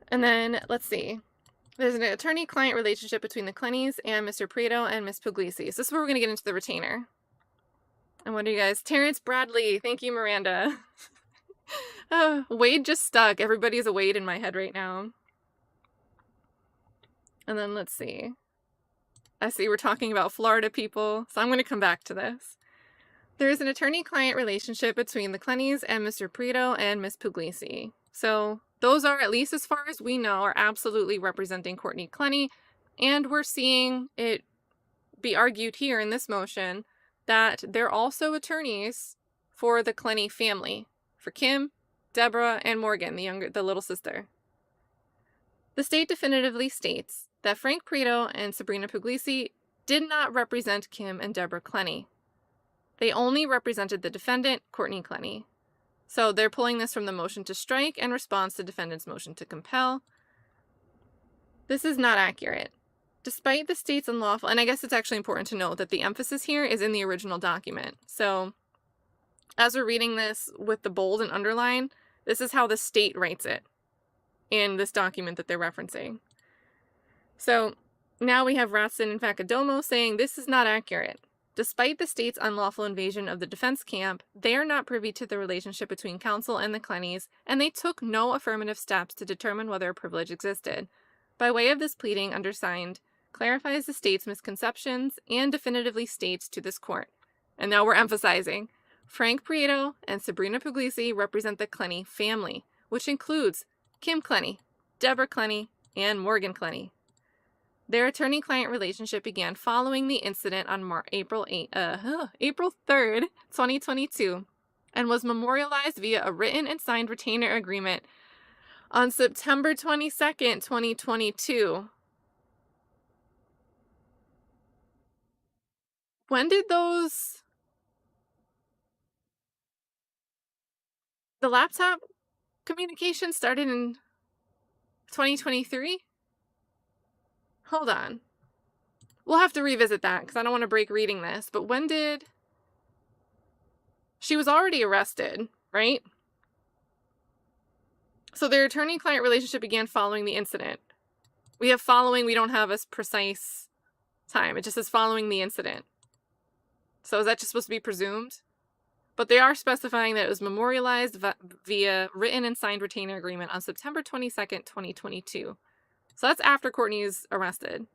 And then, let's see. There's an attorney-client relationship between the Clenneys and Mr. Prieto and Ms. Puglisi. So this is where we're going to get into the retainer. And what do you guys? Terrence Bradley. Thank you, Miranda. Wade just stuck. Everybody's a Wade in my head right now. And then let's see. I see we're talking about Florida people, so I'm going to come back to this. There is an attorney-client relationship between the Clenneys and Mr. Prieto and Ms. Puglisi. So those are, at least as far as we know, are absolutely representing Courtney Clenney, and we're seeing it be argued here in this motion that they're also attorneys for the Clenney family, for Kim, Deborah, and Morgan, the little sister. The state definitively states that Frank Prieto and Sabrina Puglisi did not represent Kim and Deborah Clenney. They only represented the defendant, Courtney Clenney. So they're pulling this from the motion to strike in response to defendant's motion to compel. This is not accurate. Despite the state's unlawful, and I guess it's actually important to note that the emphasis here is in the original document. So as we're reading this with the bold and underline, this is how the state writes it in this document that they're referencing. So now we have Ratzan Faccidomo saying this is not accurate. Despite the state's unlawful invasion of the defense camp, they are not privy to the relationship between counsel and the Clenneys, and they took no affirmative steps to determine whether a privilege existed. By way of this pleading, undersigned clarifies the state's misconceptions and definitively states to this court. And now we're emphasizing, Frank Prieto and Sabrina Puglisi represent the Clenney family, which includes Kim Clenney, Deborah Clenney, and Morgan Clenney. Their attorney-client relationship began following the incident on April 3rd, 2022, and was memorialized via a written and signed retainer agreement on September 22nd, 2022. When did the laptop communication started in 2023? Hold on. We'll have to revisit that because I don't want to break reading this. But when did... She was already arrested, right? So their attorney-client relationship began following the incident. We have following, we don't have a precise time. It just says following the incident. So is that just supposed to be presumed? But they are specifying that it was memorialized via written and signed retainer agreement on September 22nd, 2022. So that's after Courtney's arrested.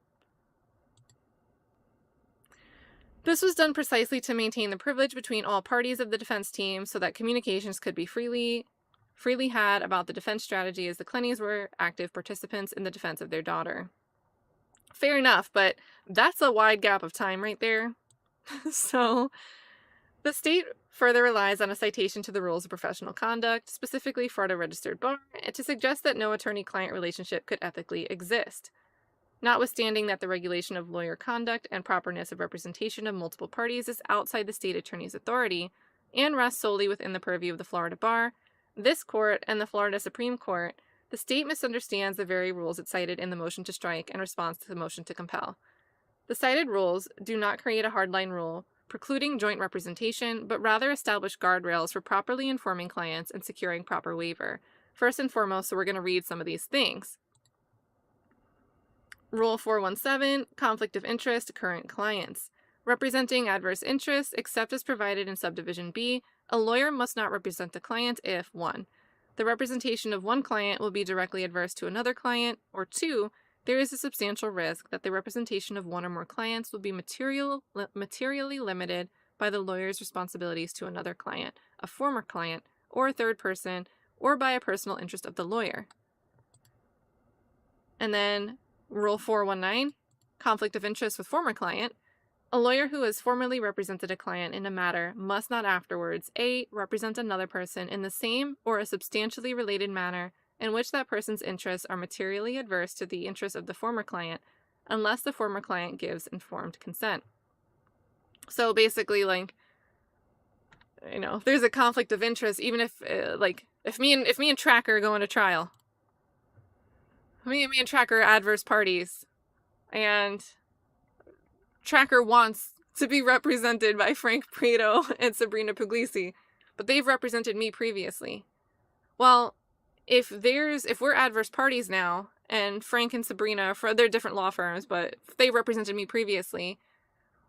This was done precisely to maintain the privilege between all parties of the defense team so that communications could be freely had about the defense strategy as the Clenneys were active participants in the defense of their daughter. Fair enough, but that's a wide gap of time right there. So the state further relies on a citation to the rules of professional conduct, specifically Florida Registered Bar, to suggest that no attorney-client relationship could ethically exist. Notwithstanding that the regulation of lawyer conduct and properness of representation of multiple parties is outside the state attorney's authority and rests solely within the purview of the Florida Bar, this court and the Florida Supreme Court, the state misunderstands the very rules it cited in the motion to strike in response to the motion to compel. The cited rules do not create a hardline rule precluding joint representation, but rather establish guardrails for properly informing clients and securing proper waiver. First and foremost, so we're going to read some of these things. Rule 417, conflict of interest, current clients. Representing adverse interests, except as provided in subdivision B, a lawyer must not represent the client if 1. The representation of one client will be directly adverse to another client, or 2. There is a substantial risk that the representation of one or more clients will be materially limited by the lawyer's responsibilities to another client, a former client, or a third person, or by a personal interest of the lawyer. And then Rule 419, conflict of interest with former client. A lawyer who has formerly represented a client in a matter must not afterwards a. represent another person in the same or a substantially related manner in which that person's interests are materially adverse to the interests of the former client, unless the former client gives informed consent. So basically, like, you know, if there's a conflict of interest, even if, if me and Tracker go into trial, me and Tracker are adverse parties, and Tracker wants to be represented by Frank Prieto and Sabrina Puglisi, but they've represented me previously. Well, if we're adverse parties now, and Frank and Sabrina, they're different law firms, but if they represented me previously,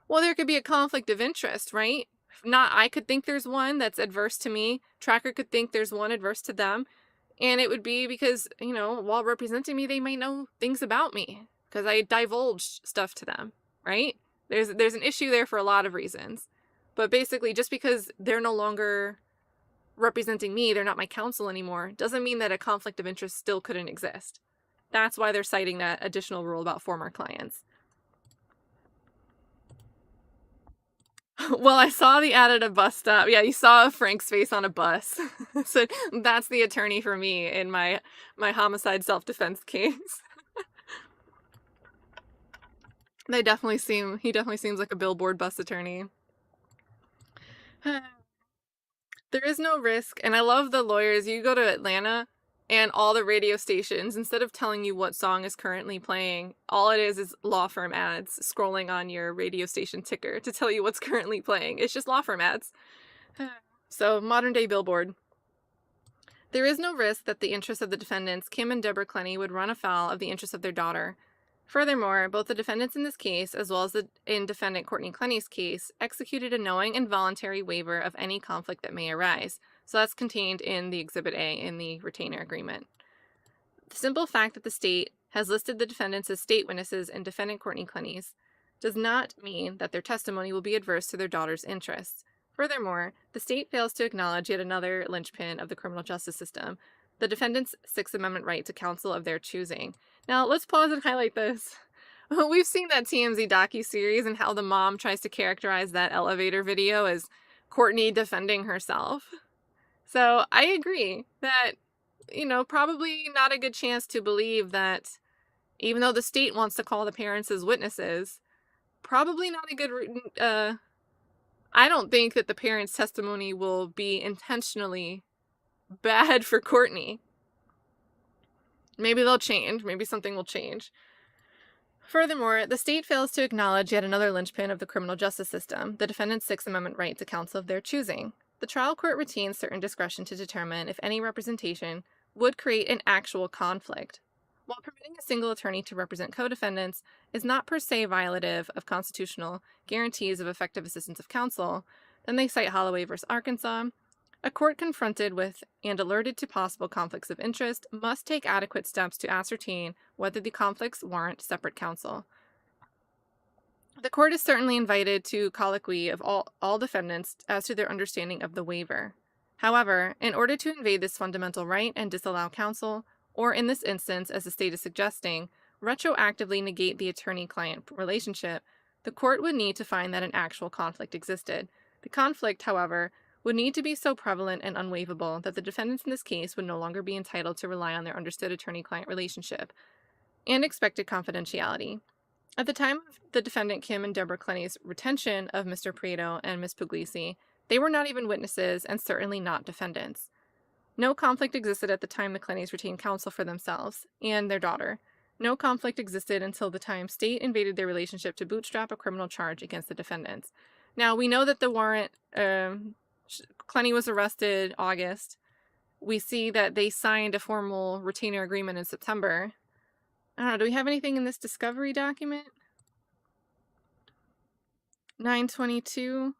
well, there could be a conflict of interest, right? I could think there's one that's adverse to me. Tracker could think there's one adverse to them. And it would be because, you know, while representing me, they might know things about me because I divulged stuff to them, right? There's an issue there for a lot of reasons. But basically, just because they're no longer representing me, they're not my counsel anymore, doesn't mean that a conflict of interest still couldn't exist. That's why they're citing that additional rule about former clients. Well, I saw the ad at a bus stop. Yeah, you saw Frank's face on a bus. So that's the attorney for me in my homicide self-defense case. He definitely seems like a billboard bus attorney. There is no risk, and I love the lawyers. You go to Atlanta, and all the radio stations, instead of telling you what song is currently playing, all it is law firm ads scrolling on your radio station ticker to tell you what's currently playing. It's just law firm ads. So, modern day billboard. There is no risk that the interests of the defendants, Kim and Deborah Clenney, would run afoul of the interests of their daughter. Furthermore, both the defendants in this case, as well as in defendant Courtney Clenney's case, executed a knowing and voluntary waiver of any conflict that may arise. So that's contained in the Exhibit A in the retainer agreement. The simple fact that the state has listed the defendants as state witnesses in defendant Courtney Clenney's does not mean that their testimony will be adverse to their daughter's interests. Furthermore, the state fails to acknowledge yet another linchpin of the criminal justice system, the defendant's Sixth Amendment right to counsel of their choosing. Now, let's pause and highlight this. We've seen that TMZ docuseries and how the mom tries to characterize that elevator video as Courtney defending herself. So I agree that, you know, probably not a good chance to believe that even though the state wants to call the parents as witnesses, probably not a good, I don't think that the parents' testimony will be intentionally bad for Courtney. Maybe they'll change. Maybe something will change. Furthermore, the state fails to acknowledge yet another linchpin of the criminal justice system, the defendant's Sixth Amendment right to counsel of their choosing. The trial court retains certain discretion to determine if any representation would create an actual conflict. While permitting a single attorney to represent co-defendants is not per se violative of constitutional guarantees of effective assistance of counsel, then they cite Holloway v. Arkansas. A court confronted with and alerted to possible conflicts of interest must take adequate steps to ascertain whether the conflicts warrant separate counsel. The court is certainly invited to colloquy of all defendants as to their understanding of the waiver. However, in order to invade this fundamental right and disallow counsel, or in this instance, as the state is suggesting, retroactively negate the attorney-client relationship, the court would need to find that an actual conflict existed. The conflict, however, would need to be so prevalent and unwaivable that the defendants in this case would no longer be entitled to rely on their understood attorney-client relationship and expected confidentiality. At the time of the defendant Kim and Deborah Clenney's retention of Mr. Prieto and Ms. Puglisi, they were not even witnesses and certainly not defendants. No conflict existed at the time the Clenneys retained counsel for themselves and their daughter. No conflict existed until the time state invaded their relationship to bootstrap a criminal charge against the defendants. Now, we know that the warrant, Clenney was arrested August. We see that they signed a formal retainer agreement in September. I don't know, do we have anything in this discovery document? 9/22.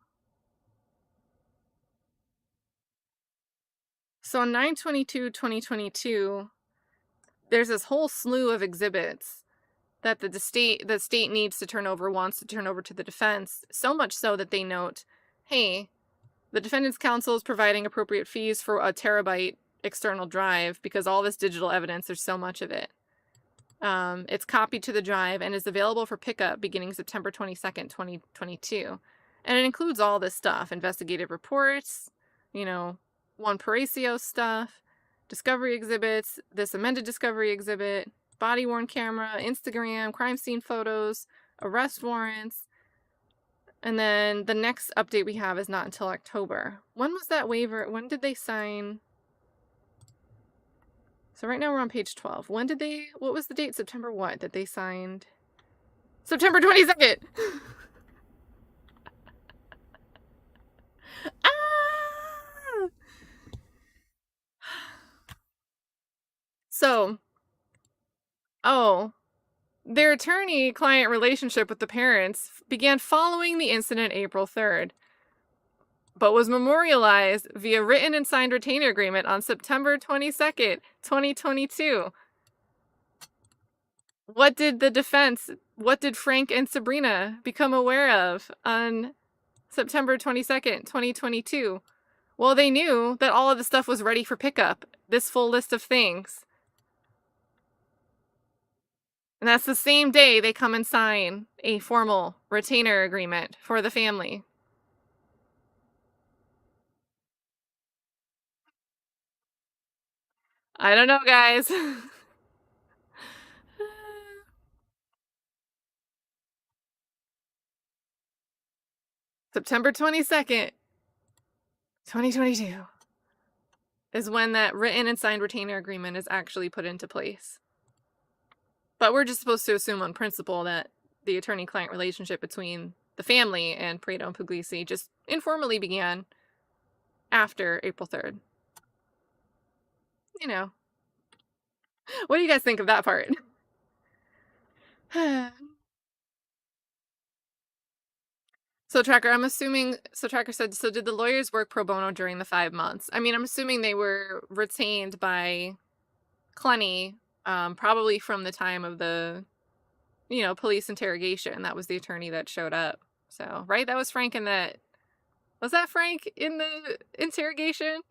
So on 9/22/2022, there's this whole slew of exhibits that the state needs to turn over, wants to turn over to the defense, so much so that they note, hey, the defendant's counsel is providing appropriate fees for a terabyte external drive because all this digital evidence, there's so much of it. It's copied to the drive and is available for pickup beginning September 22nd, 2022. And it includes all this stuff, investigative reports, Juan Paricio stuff, discovery exhibits, this amended discovery exhibit, body-worn camera, Instagram, crime scene photos, arrest warrants. And then the next update we have is not until October. When was that waiver? When did they sign? So right now we're on page 12. What was the date? September what that they signed? September 22nd! Ah! So, their attorney-client relationship with the parents began following the incident April 3rd, but was memorialized via written and signed retainer agreement on September 22nd, 2022. What did Frank and Sabrina become aware of on September 22nd, 2022? Well, they knew that all of the stuff was ready for pickup, this full list of things. And that's the same day they come and sign a formal retainer agreement for the family. I don't know, guys. September 22nd, 2022 is when that written and signed retainer agreement is actually put into place. But we're just supposed to assume on principle that the attorney-client relationship between the family and Prieto and Puglisi just informally began after April 3rd. What do you guys think of that part? Tracker said, so did the lawyers work pro bono during the 5 months? I mean, I'm assuming they were retained by Clenney, probably from the time of the, police interrogation. That was the attorney that showed up. So, right? That was Frank in that. Was that Frank in the interrogation?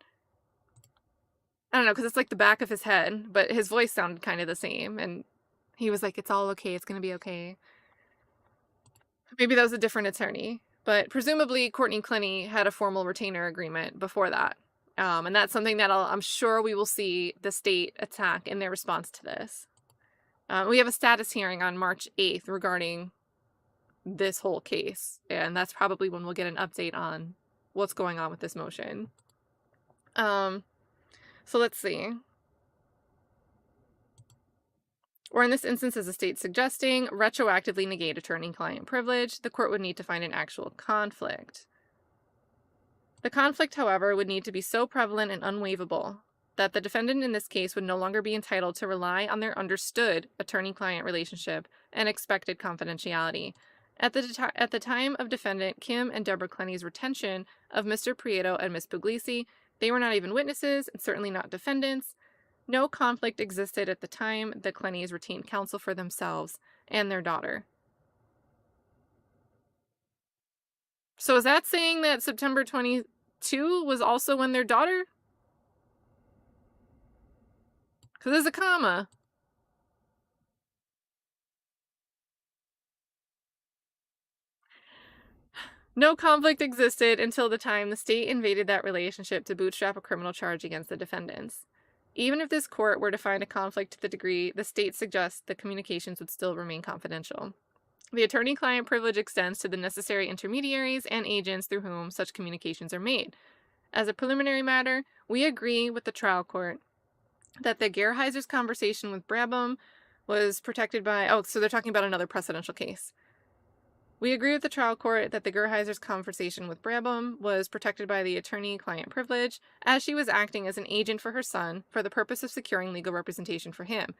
I don't know, because it's like the back of his head, but his voice sounded kind of the same. And he was like, it's all okay. It's going to be okay. Maybe that was a different attorney. But presumably, Courtney Clenney had a formal retainer agreement before that. And that's something that I'm sure we will see the state attack in their response to this. We have a status hearing on March 8th regarding this whole case. And that's probably when we'll get an update on what's going on with this motion. So let's see. Or in this instance, as the state suggesting, retroactively negate attorney-client privilege, the court would need to find an actual conflict. The conflict, however, would need to be so prevalent and unwaivable that the defendant in this case would no longer be entitled to rely on their understood attorney-client relationship and expected confidentiality. At the time of defendant Kim and Deborah Clenney's retention of Mr. Prieto and Ms. Puglisi, they were not even witnesses and certainly not defendants. No conflict existed at the time the Clenneys retained counsel for themselves and their daughter. So is that saying that September 22 was also when their daughter? Because there's a comma. No conflict existed until the time the state invaded that relationship to bootstrap a criminal charge against the defendants. Even if this court were to find a conflict to the degree the state suggests, the communications would still remain confidential. The attorney-client privilege extends to the necessary intermediaries and agents through whom such communications are made. As a preliminary matter, we agree with the trial court that the Gerheisers' conversation with Brabham was protected by... Oh, so they're talking about another precedential case. We agree with the trial court that the Gerheisers' conversation with Brabham was protected by the attorney-client privilege, as she was acting as an agent for her son for the purpose of securing legal representation for him.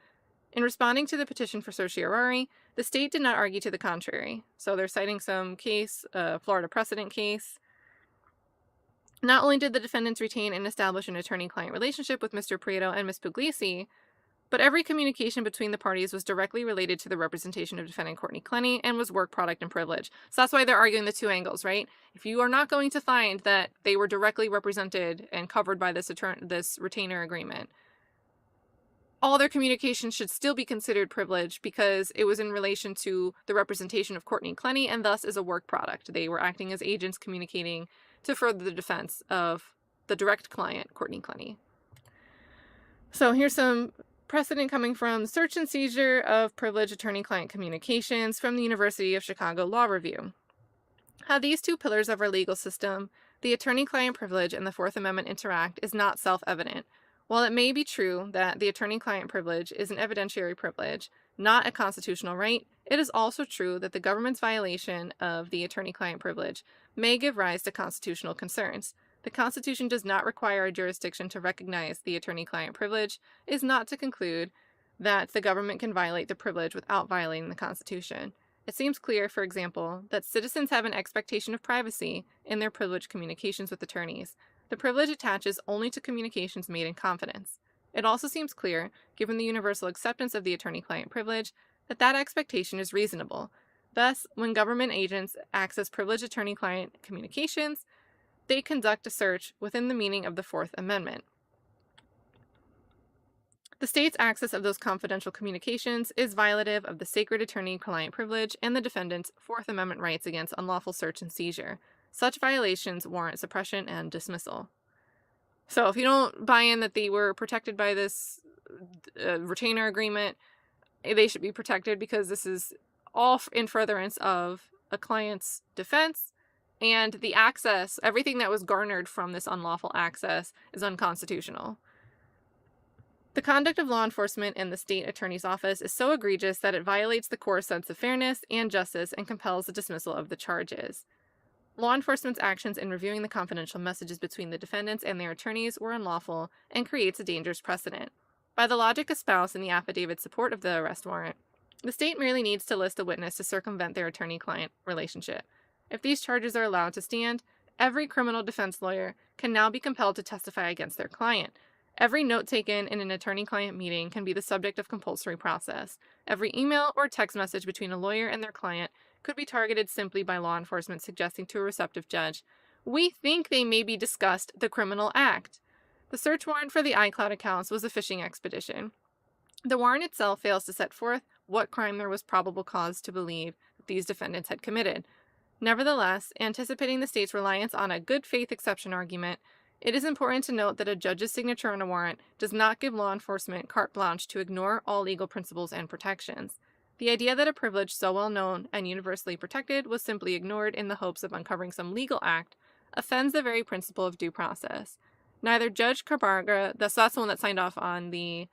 In responding to the petition for certiorari, the state did not argue to the contrary. So they're citing some case, Florida precedent case. Not only did the defendants retain and establish an attorney-client relationship with Mr. Prieto and Ms. Puglisi, but every communication between the parties was directly related to the representation of defendant Courtney Clenney and was work product and privilege. So that's why they're arguing the two angles, right? If you are not going to find that they were directly represented and covered by this retainer agreement, all their communications should still be considered privileged because it was in relation to the representation of Courtney Clenney and thus is a work product. They were acting as agents communicating to further the defense of the direct client, Courtney Clenney. So here's some precedent coming from Search and Seizure of Privileged Attorney-Client Communications from the University of Chicago Law Review. How these two pillars of our legal system, the attorney-client privilege and the Fourth Amendment, interact is not self-evident. While it may be true that the attorney-client privilege is an evidentiary privilege, not a constitutional right, it is also true that the government's violation of the attorney-client privilege may give rise to constitutional concerns. The Constitution does not require a jurisdiction to recognize the attorney-client privilege, is not to conclude that the government can violate the privilege without violating the Constitution. It seems clear, for example, that citizens have an expectation of privacy in their privileged communications with attorneys. The privilege attaches only to communications made in confidence. It also seems clear, given the universal acceptance of the attorney-client privilege, that that expectation is reasonable. Thus, when government agents access privileged attorney-client communications, they conduct a search within the meaning of the Fourth Amendment. The state's access of those confidential communications is violative of the sacred attorney-client privilege and the defendant's Fourth Amendment rights against unlawful search and seizure. Such violations warrant suppression and dismissal. So if you don't buy in that they were protected by this retainer agreement, they should be protected because this is all in furtherance of a client's defense, and the access, everything that was garnered from this unlawful access, is unconstitutional. The conduct of law enforcement and the state attorney's office is so egregious that it violates the core sense of fairness and justice and compels the dismissal of the charges. Law enforcement's actions in reviewing the confidential messages between the defendants and their attorneys were unlawful and creates a dangerous precedent. By the logic espoused in the affidavit support of the arrest warrant, the state merely needs to list a witness to circumvent their attorney-client relationship. If these charges are allowed to stand, every criminal defense lawyer can now be compelled to testify against their client. Every note taken in an attorney-client meeting can be the subject of compulsory process. Every email or text message between a lawyer and their client could be targeted simply by law enforcement suggesting to a receptive judge, "We think they maybe discussed the criminal act." The search warrant for the iCloud accounts was a fishing expedition. The warrant itself fails to set forth what crime there was probable cause to believe that these defendants had committed. Nevertheless, anticipating the state's reliance on a good faith exception argument, it is important to note that a judge's signature on a warrant does not give law enforcement carte blanche to ignore all legal principles and protections. The idea that a privilege so well known and universally protected was simply ignored in the hopes of uncovering some legal act offends the very principle of due process. Neither Judge Cabarga, that's the one that signed off on the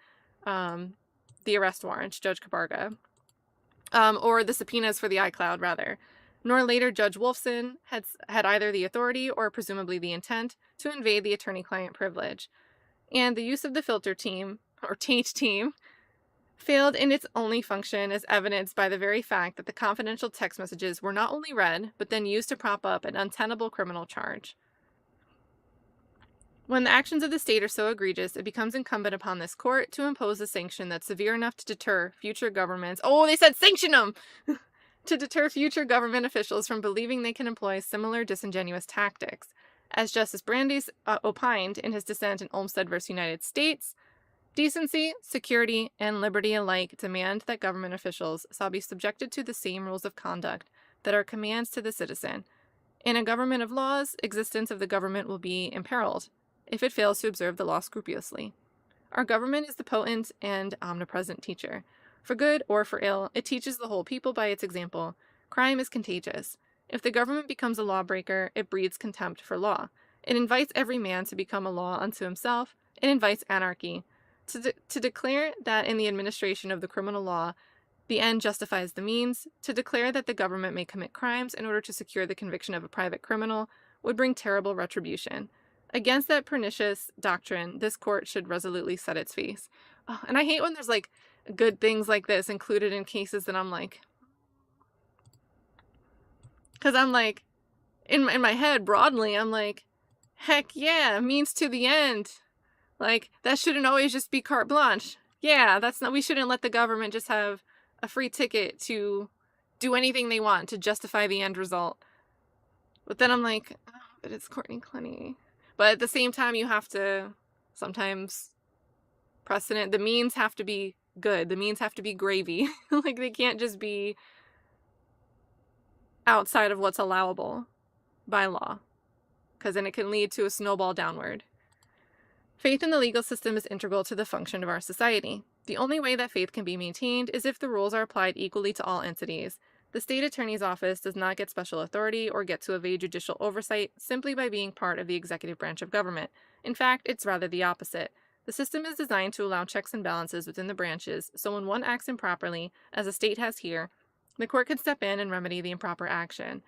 arrest warrant, Judge Cabarga, or the subpoenas for the iCloud, rather, nor later Judge Wolfson had either the authority or presumably the intent to invade the attorney-client privilege. And the use of the filter team, or taint team, failed in its only function as evidenced by the very fact that the confidential text messages were not only read, but then used to prop up an untenable criminal charge. When the actions of the state are so egregious, it becomes incumbent upon this court to impose a sanction that's severe enough to deter future governments. Oh, they said sanction them! To deter future government officials from believing they can employ similar disingenuous tactics. As Justice Brandeis opined in his dissent in Olmstead v. United States, decency, security, and liberty alike demand that government officials shall be subjected to the same rules of conduct that are commands to the citizen. In a government of laws, existence of the government will be imperiled if it fails to observe the law scrupulously. Our government is the potent and omnipresent teacher. For good or for ill, it teaches the whole people by its example. Crime is contagious. If the government becomes a lawbreaker, it breeds contempt for law. It invites every man to become a law unto himself. It invites anarchy. To declare that in the administration of the criminal law, the end justifies the means, to declare that the government may commit crimes in order to secure the conviction of a private criminal, would bring terrible retribution. Against that pernicious doctrine, this court should resolutely set its face. Oh, and I hate when there's good things like this included in cases that I'm like, because I'm like, in my head broadly, I'm like, heck yeah, means to the end. That shouldn't always just be carte blanche. Yeah, we shouldn't let the government just have a free ticket to do anything they want to justify the end result. But then I'm like, oh, but it's Courtney Clenney. But at the same time, you have to sometimes precedent. The means have to be good. The means have to be gravy. Like, they can't just be outside of what's allowable by law, because then it can lead to a snowball downward. Faith in the legal system is integral to the function of our society. The only way that faith can be maintained is if the rules are applied equally to all entities. The state attorney's office does not get special authority or get to evade judicial oversight simply by being part of the executive branch of government. In fact, it's rather the opposite. The system is designed to allow checks and balances within the branches, so when one acts improperly, as a state has here, the court can step in and remedy the improper action.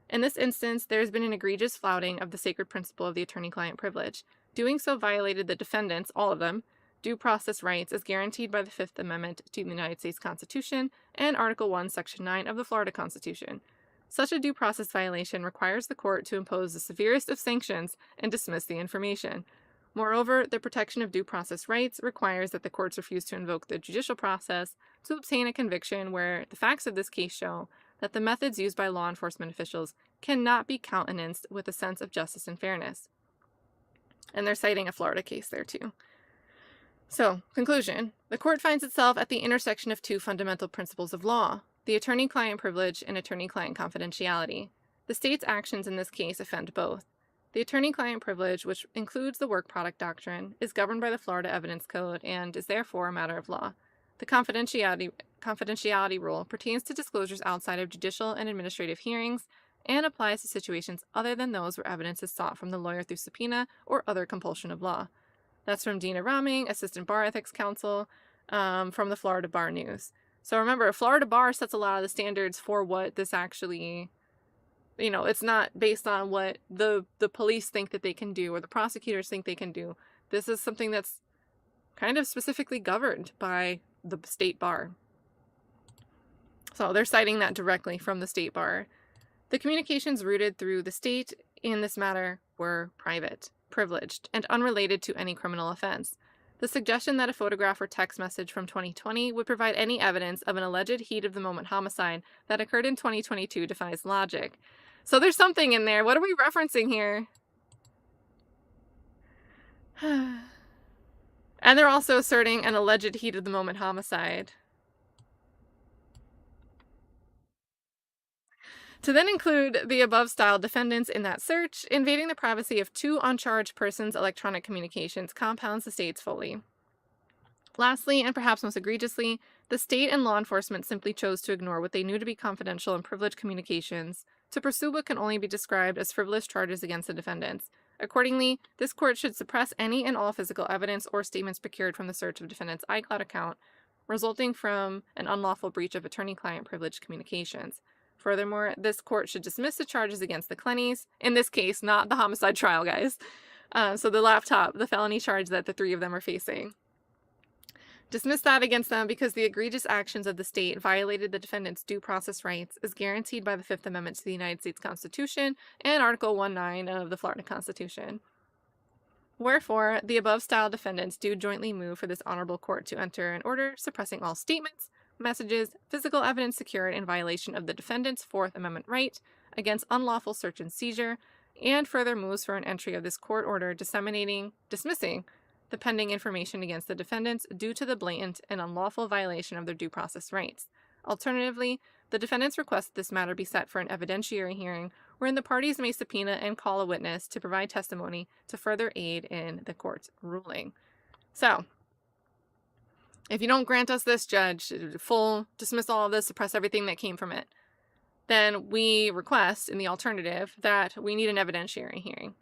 In this instance, there has been an egregious flouting of the sacred principle of the attorney-client privilege. Doing so violated the defendants, all of them, due process rights as guaranteed by the Fifth Amendment to the United States Constitution and Article 1, Section 9 of the Florida Constitution. Such a due process violation requires the court to impose the severest of sanctions and dismiss the information. Moreover, the protection of due process rights requires that the courts refuse to invoke the judicial process to obtain a conviction where the facts of this case show that the methods used by law enforcement officials cannot be countenanced with a sense of justice and fairness. And they're citing a Florida case there too. So, conclusion. The court finds itself at the intersection of two fundamental principles of law, the attorney-client privilege and attorney-client confidentiality. The state's actions in this case offend both. The attorney-client privilege, which includes the work product doctrine, is governed by the Florida Evidence Code and is therefore a matter of law. The confidentiality rule pertains to disclosures outside of judicial and administrative hearings and applies to situations other than those where evidence is sought from the lawyer through subpoena or other compulsion of law. That's from Dina Raming, Assistant Bar Ethics Counsel, from the Florida Bar News. So remember, Florida Bar sets a lot of the standards for what this actually, it's not based on what the police think that they can do or the prosecutors think they can do. This is something that's kind of specifically governed by the state bar. So they're citing that directly from the state bar. The communications rooted through the state in this matter were private, privileged, and unrelated to any criminal offense. The suggestion that a photograph or text message from 2020 would provide any evidence of an alleged heat-of-the-moment homicide that occurred in 2022 defies logic. So there's something in there. What are we referencing here? And they're also asserting an alleged heat-of-the-moment homicide. To then include the above-styled defendants in that search, invading the privacy of two uncharged persons' electronic communications compounds the state's folly. Lastly, and perhaps most egregiously, the state and law enforcement simply chose to ignore what they knew to be confidential and privileged communications to pursue what can only be described as frivolous charges against the defendants. Accordingly, this court should suppress any and all physical evidence or statements procured from the search of defendant's iCloud account, resulting from an unlawful breach of attorney-client privileged communications. Furthermore, this court should dismiss the charges against the Clenneys, in this case, not the homicide trial, guys. So the laptop, the felony charge that the three of them are facing. Dismiss that against them because the egregious actions of the state violated the defendant's due process rights as guaranteed by the Fifth Amendment to the United States Constitution and Article 1(9) of the Florida Constitution. Wherefore, the above-styled defendants do jointly move for this honorable court to enter an order suppressing all statements, messages, physical evidence secured in violation of the defendant's Fourth Amendment right against unlawful search and seizure, and further moves for an entry of this court order dismissing the pending information against the defendants due to the blatant and unlawful violation of their due process rights. Alternatively, the defendants request that this matter be set for an evidentiary hearing wherein the parties may subpoena and call a witness to provide testimony to further aid in the court's ruling. So, if you don't grant us this, judge, full dismissal of this, suppress everything that came from it, then we request, in the alternative, that we need an evidentiary hearing.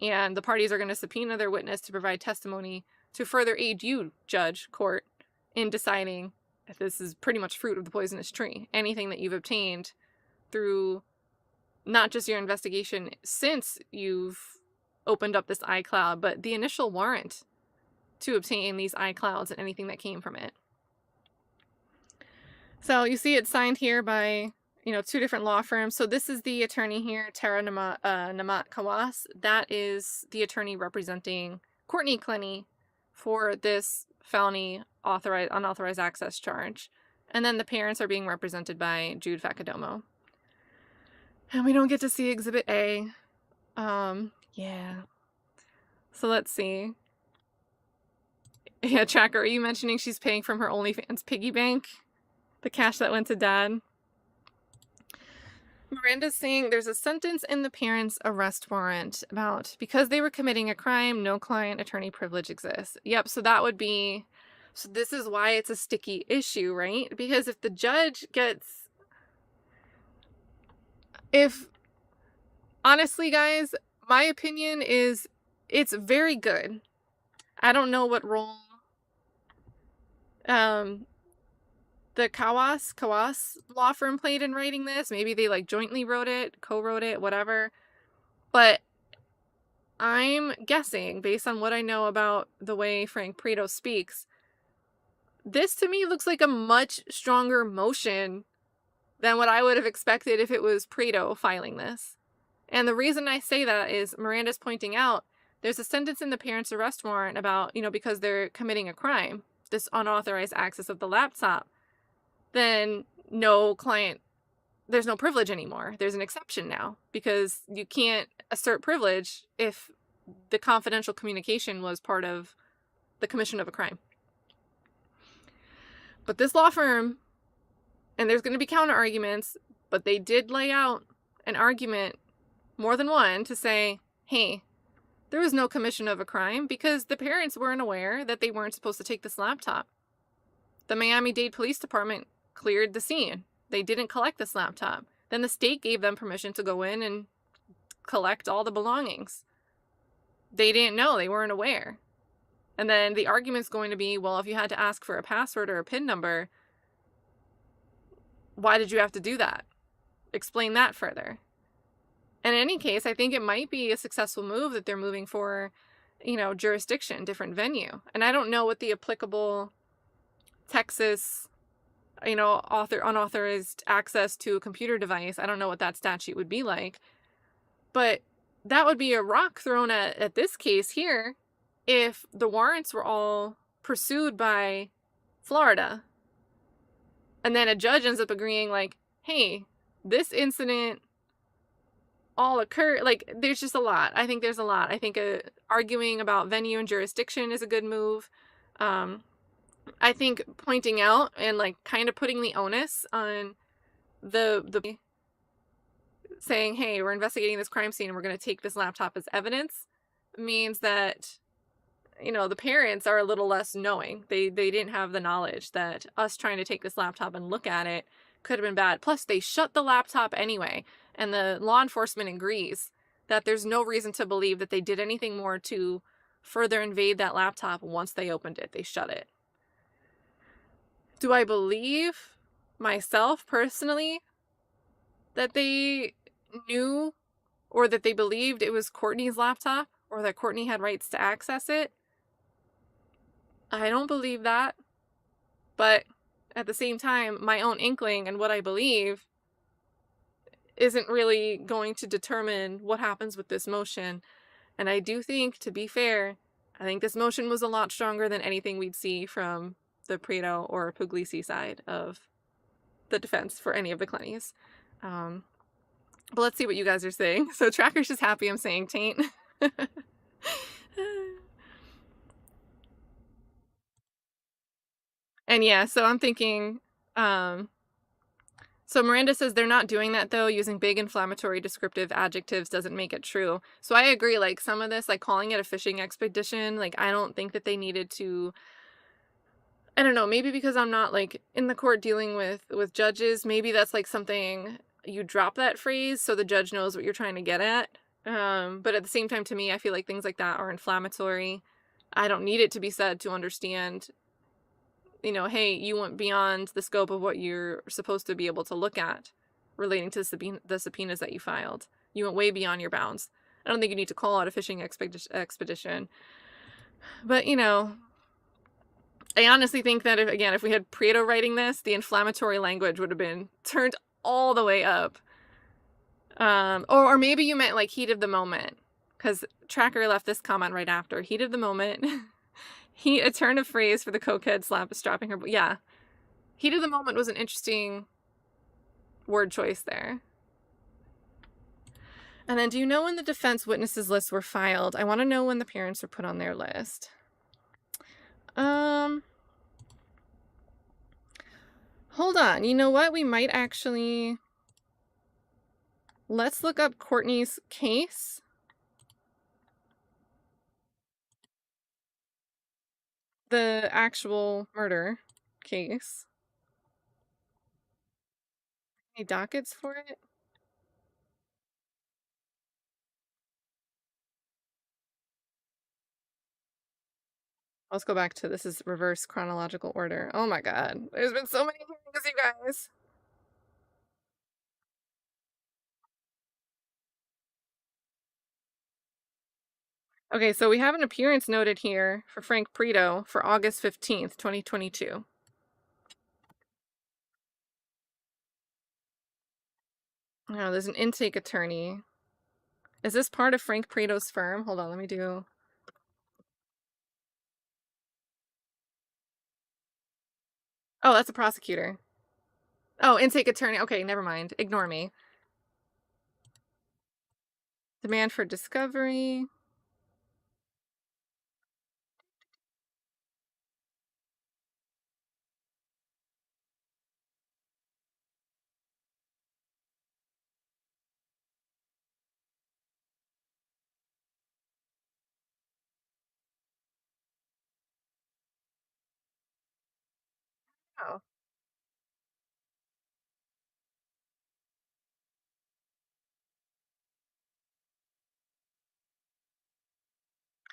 And the parties are going to subpoena their witness to provide testimony to further aid you, judge, court, in deciding if this is pretty much fruit of the poisonous tree. Anything that you've obtained through not just your investigation since you've opened up this iCloud, but the initial warrant to obtain these iClouds and anything that came from it. So you see it's signed here by, two different law firms. So this is the attorney here, Tara Namat Kawas. That is the attorney representing Courtney Clenney for this felony unauthorized access charge. And then the parents are being represented by Jude Faccidomo. And we don't get to see Exhibit A. Yeah. So let's see. Yeah, Tracker, are you mentioning she's paying from her OnlyFans piggy bank? The cash that went to dad? Miranda's saying there's a sentence in the parents' arrest warrant about because they were committing a crime, no client attorney privilege exists. Yep, so that would be... So this is why it's a sticky issue, right? Because if the judge gets... Honestly, guys, my opinion is it's very good. I don't know what role the Kawas law firm played in writing this. Maybe they like jointly wrote it, co-wrote it, whatever. But I'm guessing, based on what I know about the way Frank Prieto speaks, this to me looks like a much stronger motion than what I would have expected if it was Prieto filing this. And the reason I say that is Miranda's pointing out there's a sentence in the parents' arrest warrant about, because they're committing a crime, this unauthorized access of the laptop, then no client, there's no privilege anymore. There's an exception now because you can't assert privilege if the confidential communication was part of the commission of a crime. But this law firm, and there's going to be counter arguments, but they did lay out an argument, more than one, to say, hey, there was no commission of a crime because the parents weren't aware that they weren't supposed to take this laptop. The Miami-Dade Police Department cleared the scene. They didn't collect this laptop. Then the state gave them permission to go in and collect all the belongings. They didn't know. They weren't aware. And then the argument's going to be, well, if you had to ask for a password or a PIN number, why did you have to do that? Explain that further. And in any case, I think it might be a successful move that they're moving for, jurisdiction, different venue. And I don't know what the applicable Texas, unauthorized access to a computer device, I don't know what that statute would be like. But that would be a rock thrown at this case here if the warrants were all pursued by Florida. And then a judge ends up agreeing like, hey, this incident all occurred. Like, there's just a lot. I think there's a lot. I think arguing about venue and jurisdiction is a good move. I think pointing out and like kind of putting the onus on the saying, hey, we're investigating this crime scene and we're going to take this laptop as evidence means that, the parents are a little less knowing. They didn't have the knowledge that us trying to take this laptop and look at it could have been bad. Plus, they shut the laptop anyway. And the law enforcement agrees that there's no reason to believe that they did anything more to further invade that laptop once they opened it. They shut it. Do I believe myself personally that they knew or that they believed it was Courtney's laptop or that Courtney had rights to access it? I don't believe that. But at the same time, my own inkling and what I believe isn't really going to determine what happens with this motion. And I do think, to be fair, I think this motion was a lot stronger than anything we'd see from the Prieto or Puglisi side of the defense for any of the Clenneys. But let's see what you guys are saying. So Tracker's just happy I'm saying taint. And yeah, so I'm thinking, so Miranda says they're not doing that though. Using big inflammatory descriptive adjectives doesn't make it true. So I agree, like some of this, like calling it a fishing expedition, like I don't think that they needed to, I don't know, maybe because I'm not like in the court dealing with judges, maybe that's like something you drop that phrase so the judge knows what you're trying to get at. But at the same time, to me, I feel like things like that are inflammatory. I don't need it to be said to understand, hey, you went beyond the scope of what you're supposed to be able to look at relating to the subpoenas that you filed. You went way beyond your bounds. I don't think you need to call out a fishing expedition. But, I honestly think that if we had Prieto writing this, the inflammatory language would have been turned all the way up. Or maybe you meant like heat of the moment, because Tracker left this comment right after. Heat of the moment. A turn of phrase for the cokehead strapping her. Yeah. Heat of the moment was an interesting word choice there. And then, do you know when the defense witnesses lists were filed? I want to know when the parents were put on their list. Hold on. You know what? We might actually... Let's look up Courtney's case. The actual murder case. Any dockets for it? Let's go back to this is reverse chronological order. Oh my god. There's been so many hearings, you guys. Okay, so we have an appearance noted here for Frank Prito for August 15th, 2022. Oh, there's an intake attorney. Is this part of Frank Prito's firm? Hold on, let me do... Oh, that's a prosecutor. Oh, intake attorney. Okay, never mind. Ignore me. Demand for discovery. Oh.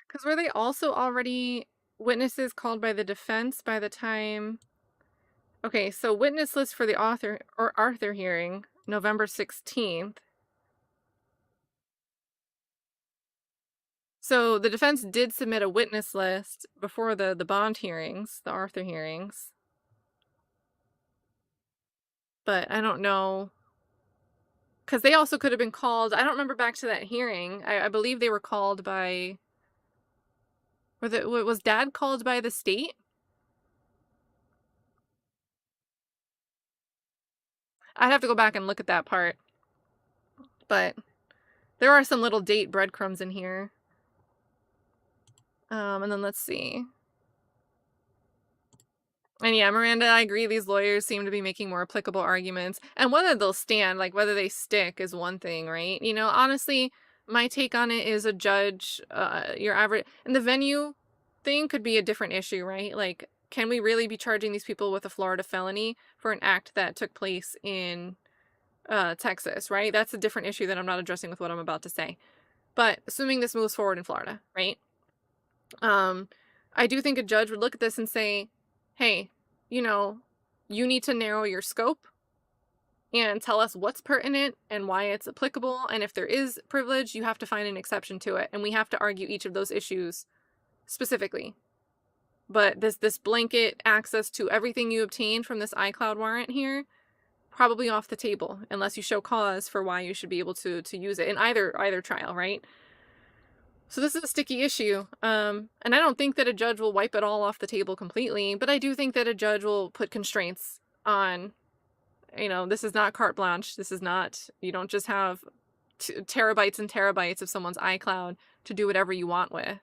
Because were they also already witnesses called by the defense by the time... Okay, so witness list for the Arthur hearing, November 16th. So the defense did submit a witness list before the bond hearings, the Arthur hearings. But I don't know. Because they also could have been called... I don't remember back to that hearing. I believe they were called by... Was Dad called by the state? I'd have to go back and look at that part. But there are some little date breadcrumbs in here. And then let's see. And yeah, Miranda, I agree. These lawyers seem to be making more applicable arguments. And whether they'll stand, like whether they stick is one thing, right? You know, honestly, my take on it is a judge, your average... And the venue thing could be a different issue, right? Like, can we really be charging these people with a Florida felony for an act that took place in Texas, right? That's a different issue that I'm not addressing with what I'm about to say. But assuming this moves forward in Florida, right? I do think a judge would look at this and say, hey, you know, you need to narrow your scope and tell us what's pertinent and why it's applicable. And if there is privilege, you have to find an exception to it. And we have to argue each of those issues specifically. But this blanket access to everything you obtain from this iCloud warrant here, probably off the table, unless you show cause for why you should be able to use it in either trial, right? So this is a sticky issue, and I don't think that a judge will wipe it all off the table completely, but I do think that a judge will put constraints on, you know, this is not carte blanche. This is not, you don't just have terabytes and terabytes of someone's iCloud to do whatever you want with.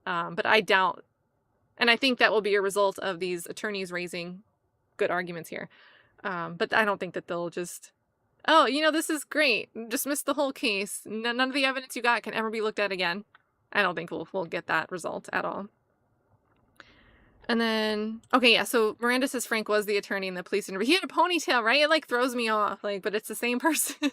But I doubt, and I think that will be a result of these attorneys raising good arguments here. But I don't think that they'll just... Oh, you know, this is great. Dismiss the whole case. None of the evidence you got can ever be looked at again. I don't think we'll get that result at all. And then, okay, yeah, so Miranda says Frank was the attorney in the police interview. He had a ponytail, right? It, like, throws me off, like, but it's the same person.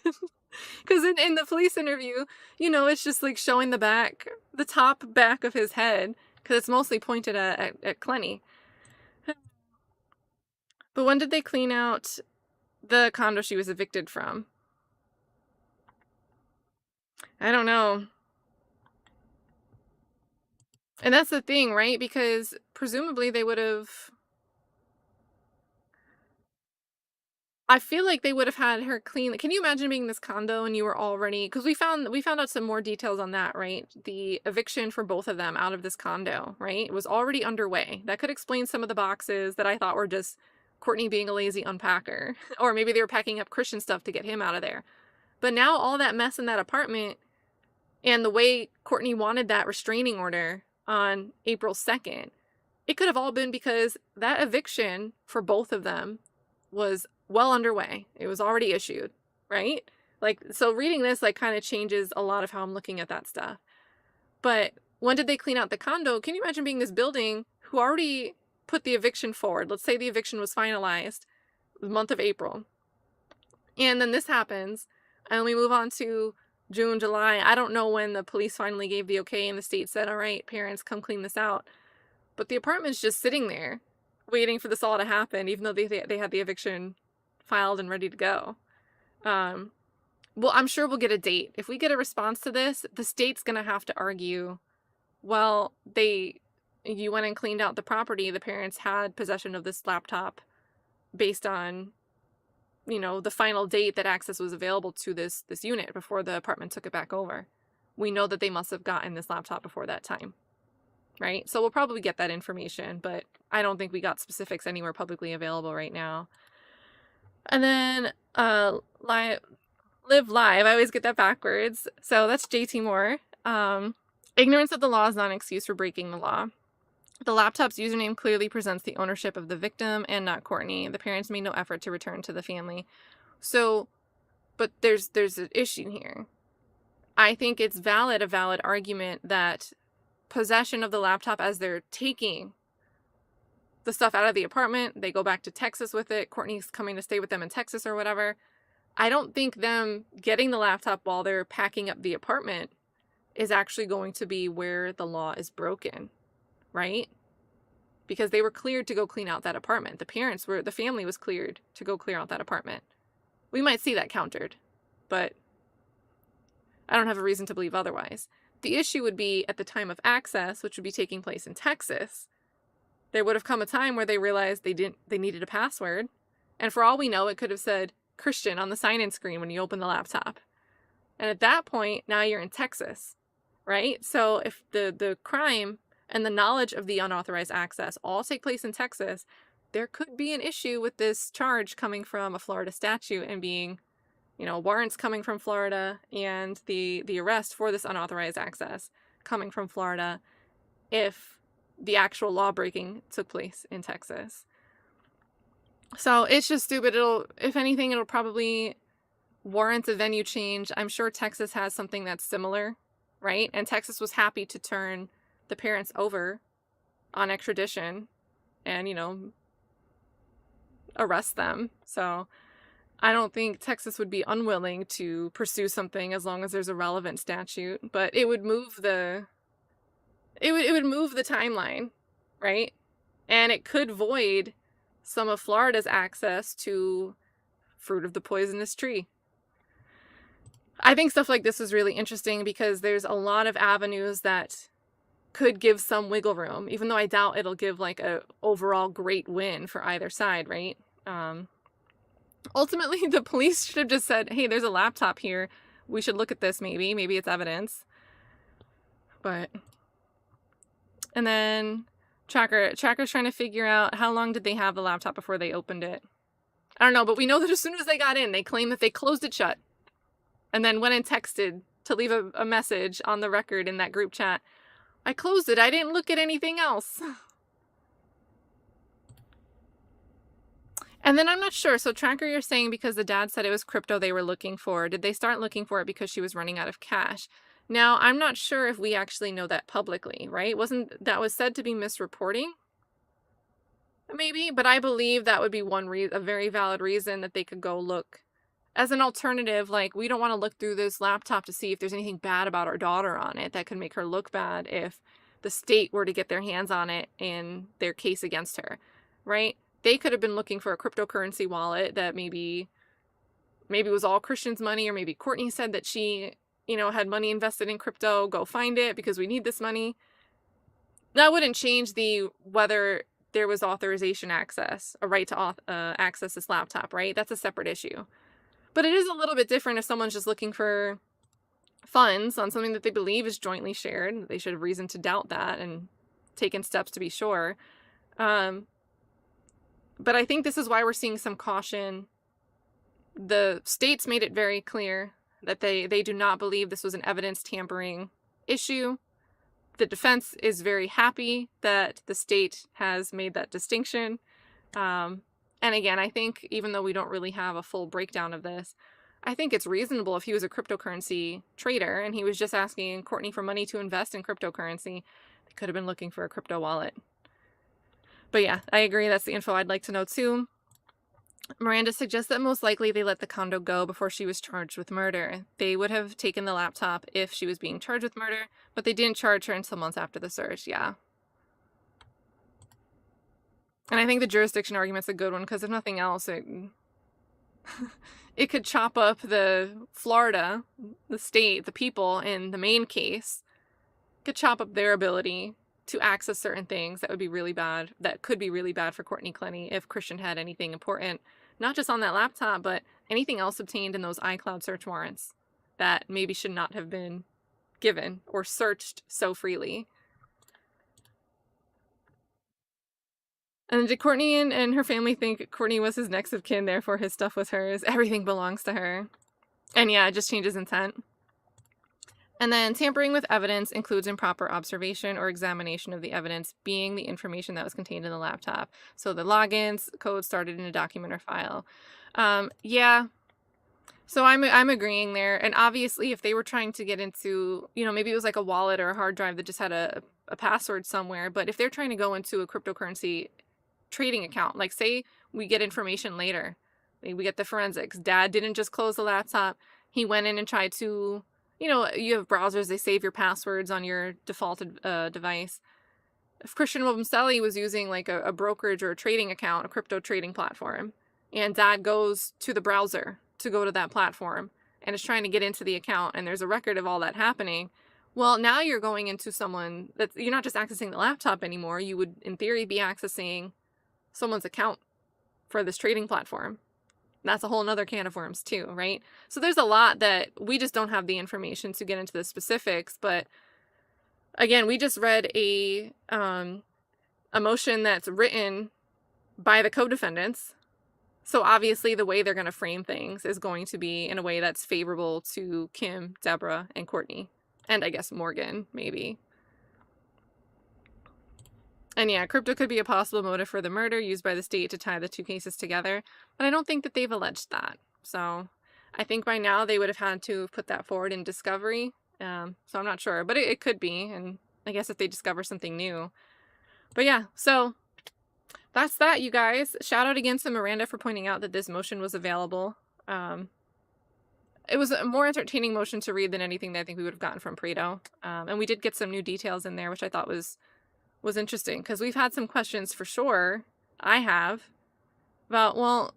Because in the police interview, you know, it's just, like, showing the top back of his head, because it's mostly pointed at Clenney. But when did they clean out the condo she was evicted from? I don't know. And that's the thing, right? Because presumably they would have... I feel like they would have had her clean... Can you imagine being in this condo and you were already... Because we found out some more details on that, right? The eviction for both of them out of this condo, right? It was already underway. That could explain some of the boxes that I thought were just Courtney being a lazy unpacker. Or maybe they were packing up Christian stuff to get him out of there. But now all that mess in that apartment and the way Courtney wanted that restraining order on April 2nd, it could have all been because that eviction for both of them was well underway. It was already issued, right? Like, so reading this, like, kind of changes a lot of how I'm looking at that stuff. But when did they clean out the condo? Can you imagine being this building who already put the eviction forward? Let's say the eviction was finalized the month of April. And then this happens, and we move on to June, July. I don't know when the police finally gave the okay and the state said, all right, parents, come clean this out. But the apartment's just sitting there waiting for this all to happen, even though they had the eviction filed and ready to go. Well, I'm sure we'll get a date. If we get a response to this, the state's going to have to argue, well, you went and cleaned out the property. The parents had possession of this laptop based on, you know, the final date that access was available to this unit before the apartment took it back over. We know that they must have gotten this laptop before that time, right? So we'll probably get that information, but I don't think we got specifics anywhere publicly available right now. And then Live Live, I always get that backwards. So that's JT Moore. Ignorance of the law is not an excuse for breaking the law. The laptop's username clearly presents the ownership of the victim and not Courtney. The parents made no effort to return to the family. So, but there's an issue here. I think it's a valid argument that possession of the laptop, as they're taking the stuff out of the apartment, they go back to Texas with it. Courtney's coming to stay with them in Texas or whatever. I don't think them getting the laptop while they're packing up the apartment is actually going to be where the law is broken, right? Because they were cleared to go clean out that apartment. The family was cleared to go clear out that apartment. We might see that countered, but I don't have a reason to believe otherwise. The issue would be at the time of access, which would be taking place in Texas. There would have come a time where they realized they needed a password. And for all we know, it could have said Christian on the sign-in screen when you open the laptop. And at that point, now you're in Texas, right? So if the crime and the knowledge of the unauthorized access all take place in Texas, there could be an issue with this charge coming from a Florida statute and being, you know, warrants coming from Florida and the arrest for this unauthorized access coming from Florida if the actual law breaking took place in Texas. So it's just stupid. If anything, it'll probably warrant a venue change. I'm sure Texas has something that's similar, right? And Texas was happy to turn the parents over on extradition and, you know, arrest them. So I don't think Texas would be unwilling to pursue something as long as there's a relevant statute, but it would move the timeline, right? And it could void some of Florida's access to fruit of the poisonous tree. I think stuff like this is really interesting because there's a lot of avenues that could give some wiggle room, even though I doubt it'll give like a overall great win for either side, right? Ultimately, the police should have just said, hey, there's a laptop here. We should look at this maybe. Maybe it's evidence. But, and then Tracker's trying to figure out how long did they have the laptop before they opened it. I don't know, but we know that as soon as they got in, they claimed that they closed it shut. And then went and texted to leave a message on the record in that group chat. I closed it. I didn't look at anything else. And then I'm not sure. So Tracker, you're saying because the dad said it was crypto they were looking for. Did they start looking for it because she was running out of cash? Now, I'm not sure if we actually know that publicly, right? That was said to be misreporting? Maybe, but I believe that would be a very valid reason that they could go look as an alternative. Like, we don't want to look through this laptop to see if there's anything bad about our daughter on it that could make her look bad if the state were to get their hands on it in their case against her, right? They could have been looking for a cryptocurrency wallet that maybe was all Christian's money, or maybe Courtney said that she, had money invested in crypto. Go find it because we need this money. That wouldn't change whether there was authorization access, a right to access this laptop, right? That's a separate issue. But it is a little bit different if someone's just looking for funds on something that they believe is jointly shared. They should have reason to doubt that and taken steps to be sure. But I think this is why we're seeing some caution. The states made it very clear that they do not believe this was an evidence tampering issue. The defense is very happy that the state has made that distinction. And again, I think even though we don't really have a full breakdown of this, I think it's reasonable if he was a cryptocurrency trader and he was just asking Courtney for money to invest in cryptocurrency. They could have been looking for a crypto wallet. But yeah, I agree. That's the info I'd like to know too. Miranda suggests that most likely they let the condo go before she was charged with murder. They would have taken the laptop if she was being charged with murder, but they didn't charge her until months after the search. Yeah. And I think the jurisdiction argument's a good one because if nothing else, it could chop up the Florida, the state, the people in the main case, could chop up their ability to access certain things that would be really bad, that could be really bad for Courtney Clenney if Christian had anything important, not just on that laptop, but anything else obtained in those iCloud search warrants that maybe should not have been given or searched so freely. And did Courtney and her family think Courtney was his next of kin, therefore his stuff was hers? Everything belongs to her. And yeah, it just changes intent. And then tampering with evidence includes improper observation or examination of the evidence being the information that was contained in the laptop. So the logins, code started in a document or file. Yeah. So I'm agreeing there. And obviously if they were trying to get into, maybe it was like a wallet or a hard drive that just had a password somewhere. But if they're trying to go into a cryptocurrency trading account, like say we get information later, we get the forensics. Dad didn't just close the laptop. He went in and tried to, you have browsers, they save your passwords on your defaulted device. If Christian Obumseli was using like a brokerage or a trading account, a crypto trading platform, and Dad goes to the browser to go to that platform and is trying to get into the account and there's a record of all that happening, well, now you're going into someone that you're not just accessing the laptop anymore. You would, in theory, be accessing someone's account for this trading platform. That's a whole nother can of worms too, right? So there's a lot that we just don't have the information to get into the specifics. But again, we just read a motion that's written by the co-defendants. So obviously the way they're going to frame things is going to be in a way that's favorable to Kim, Deborah, and Courtney. And I guess Morgan, maybe. And yeah, crypto could be a possible motive for the murder used by the state to tie the two cases together, but I don't think that they've alleged that. So I think by now they would have had to put that forward in discovery. So I'm not sure, but it could be. And I guess if they discover something new. But yeah, so that's that, you guys. Shout out again to Miranda for pointing out that this motion was available. It was a more entertaining motion to read than anything that I think we would have gotten from Prado. And we did get some new details in there, which I thought was interesting because we've had some questions for sure. I have about, well,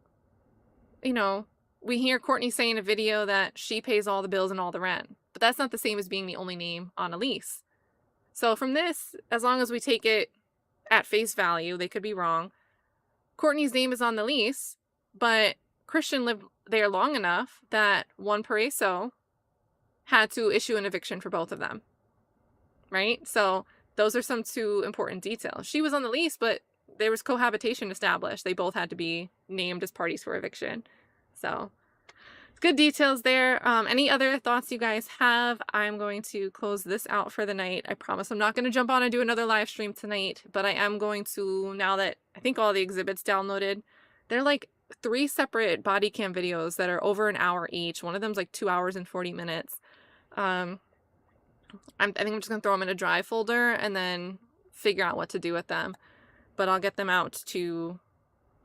we hear Courtney say in a video that she pays all the bills and all the rent, but that's not the same as being the only name on a lease. So from this, as long as we take it at face value, they could be wrong. Courtney's name is on the lease, but Christian lived there long enough that one Pareso had to issue an eviction for both of them. Right? So those are some two important details. She was on the lease, but there was cohabitation established. They both had to be named as parties for eviction. So good details there. Any other thoughts you guys have? I'm going to close this out for the night. I promise I'm not going to jump on and do another live stream tonight, but I am going to, now that I think all the exhibits downloaded, they're like 3 separate body cam videos that are over an hour each. One of them's like 2 hours and 40 minutes. I think I'm just going to throw them in a drive folder and then figure out what to do with them. But I'll get them out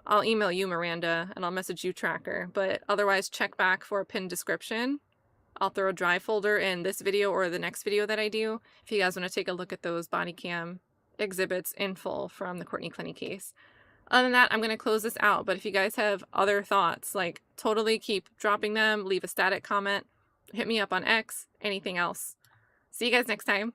I'll email you, Miranda, and I'll message you, Tracker. But otherwise, check back for a pinned description. I'll throw a drive folder in this video or the next video that I do if you guys want to take a look at those body cam exhibits in full from the Courtney Clenney case. Other than that, I'm going to close this out. But if you guys have other thoughts, like totally keep dropping them, leave a static comment, hit me up on X, anything else. See you guys next time.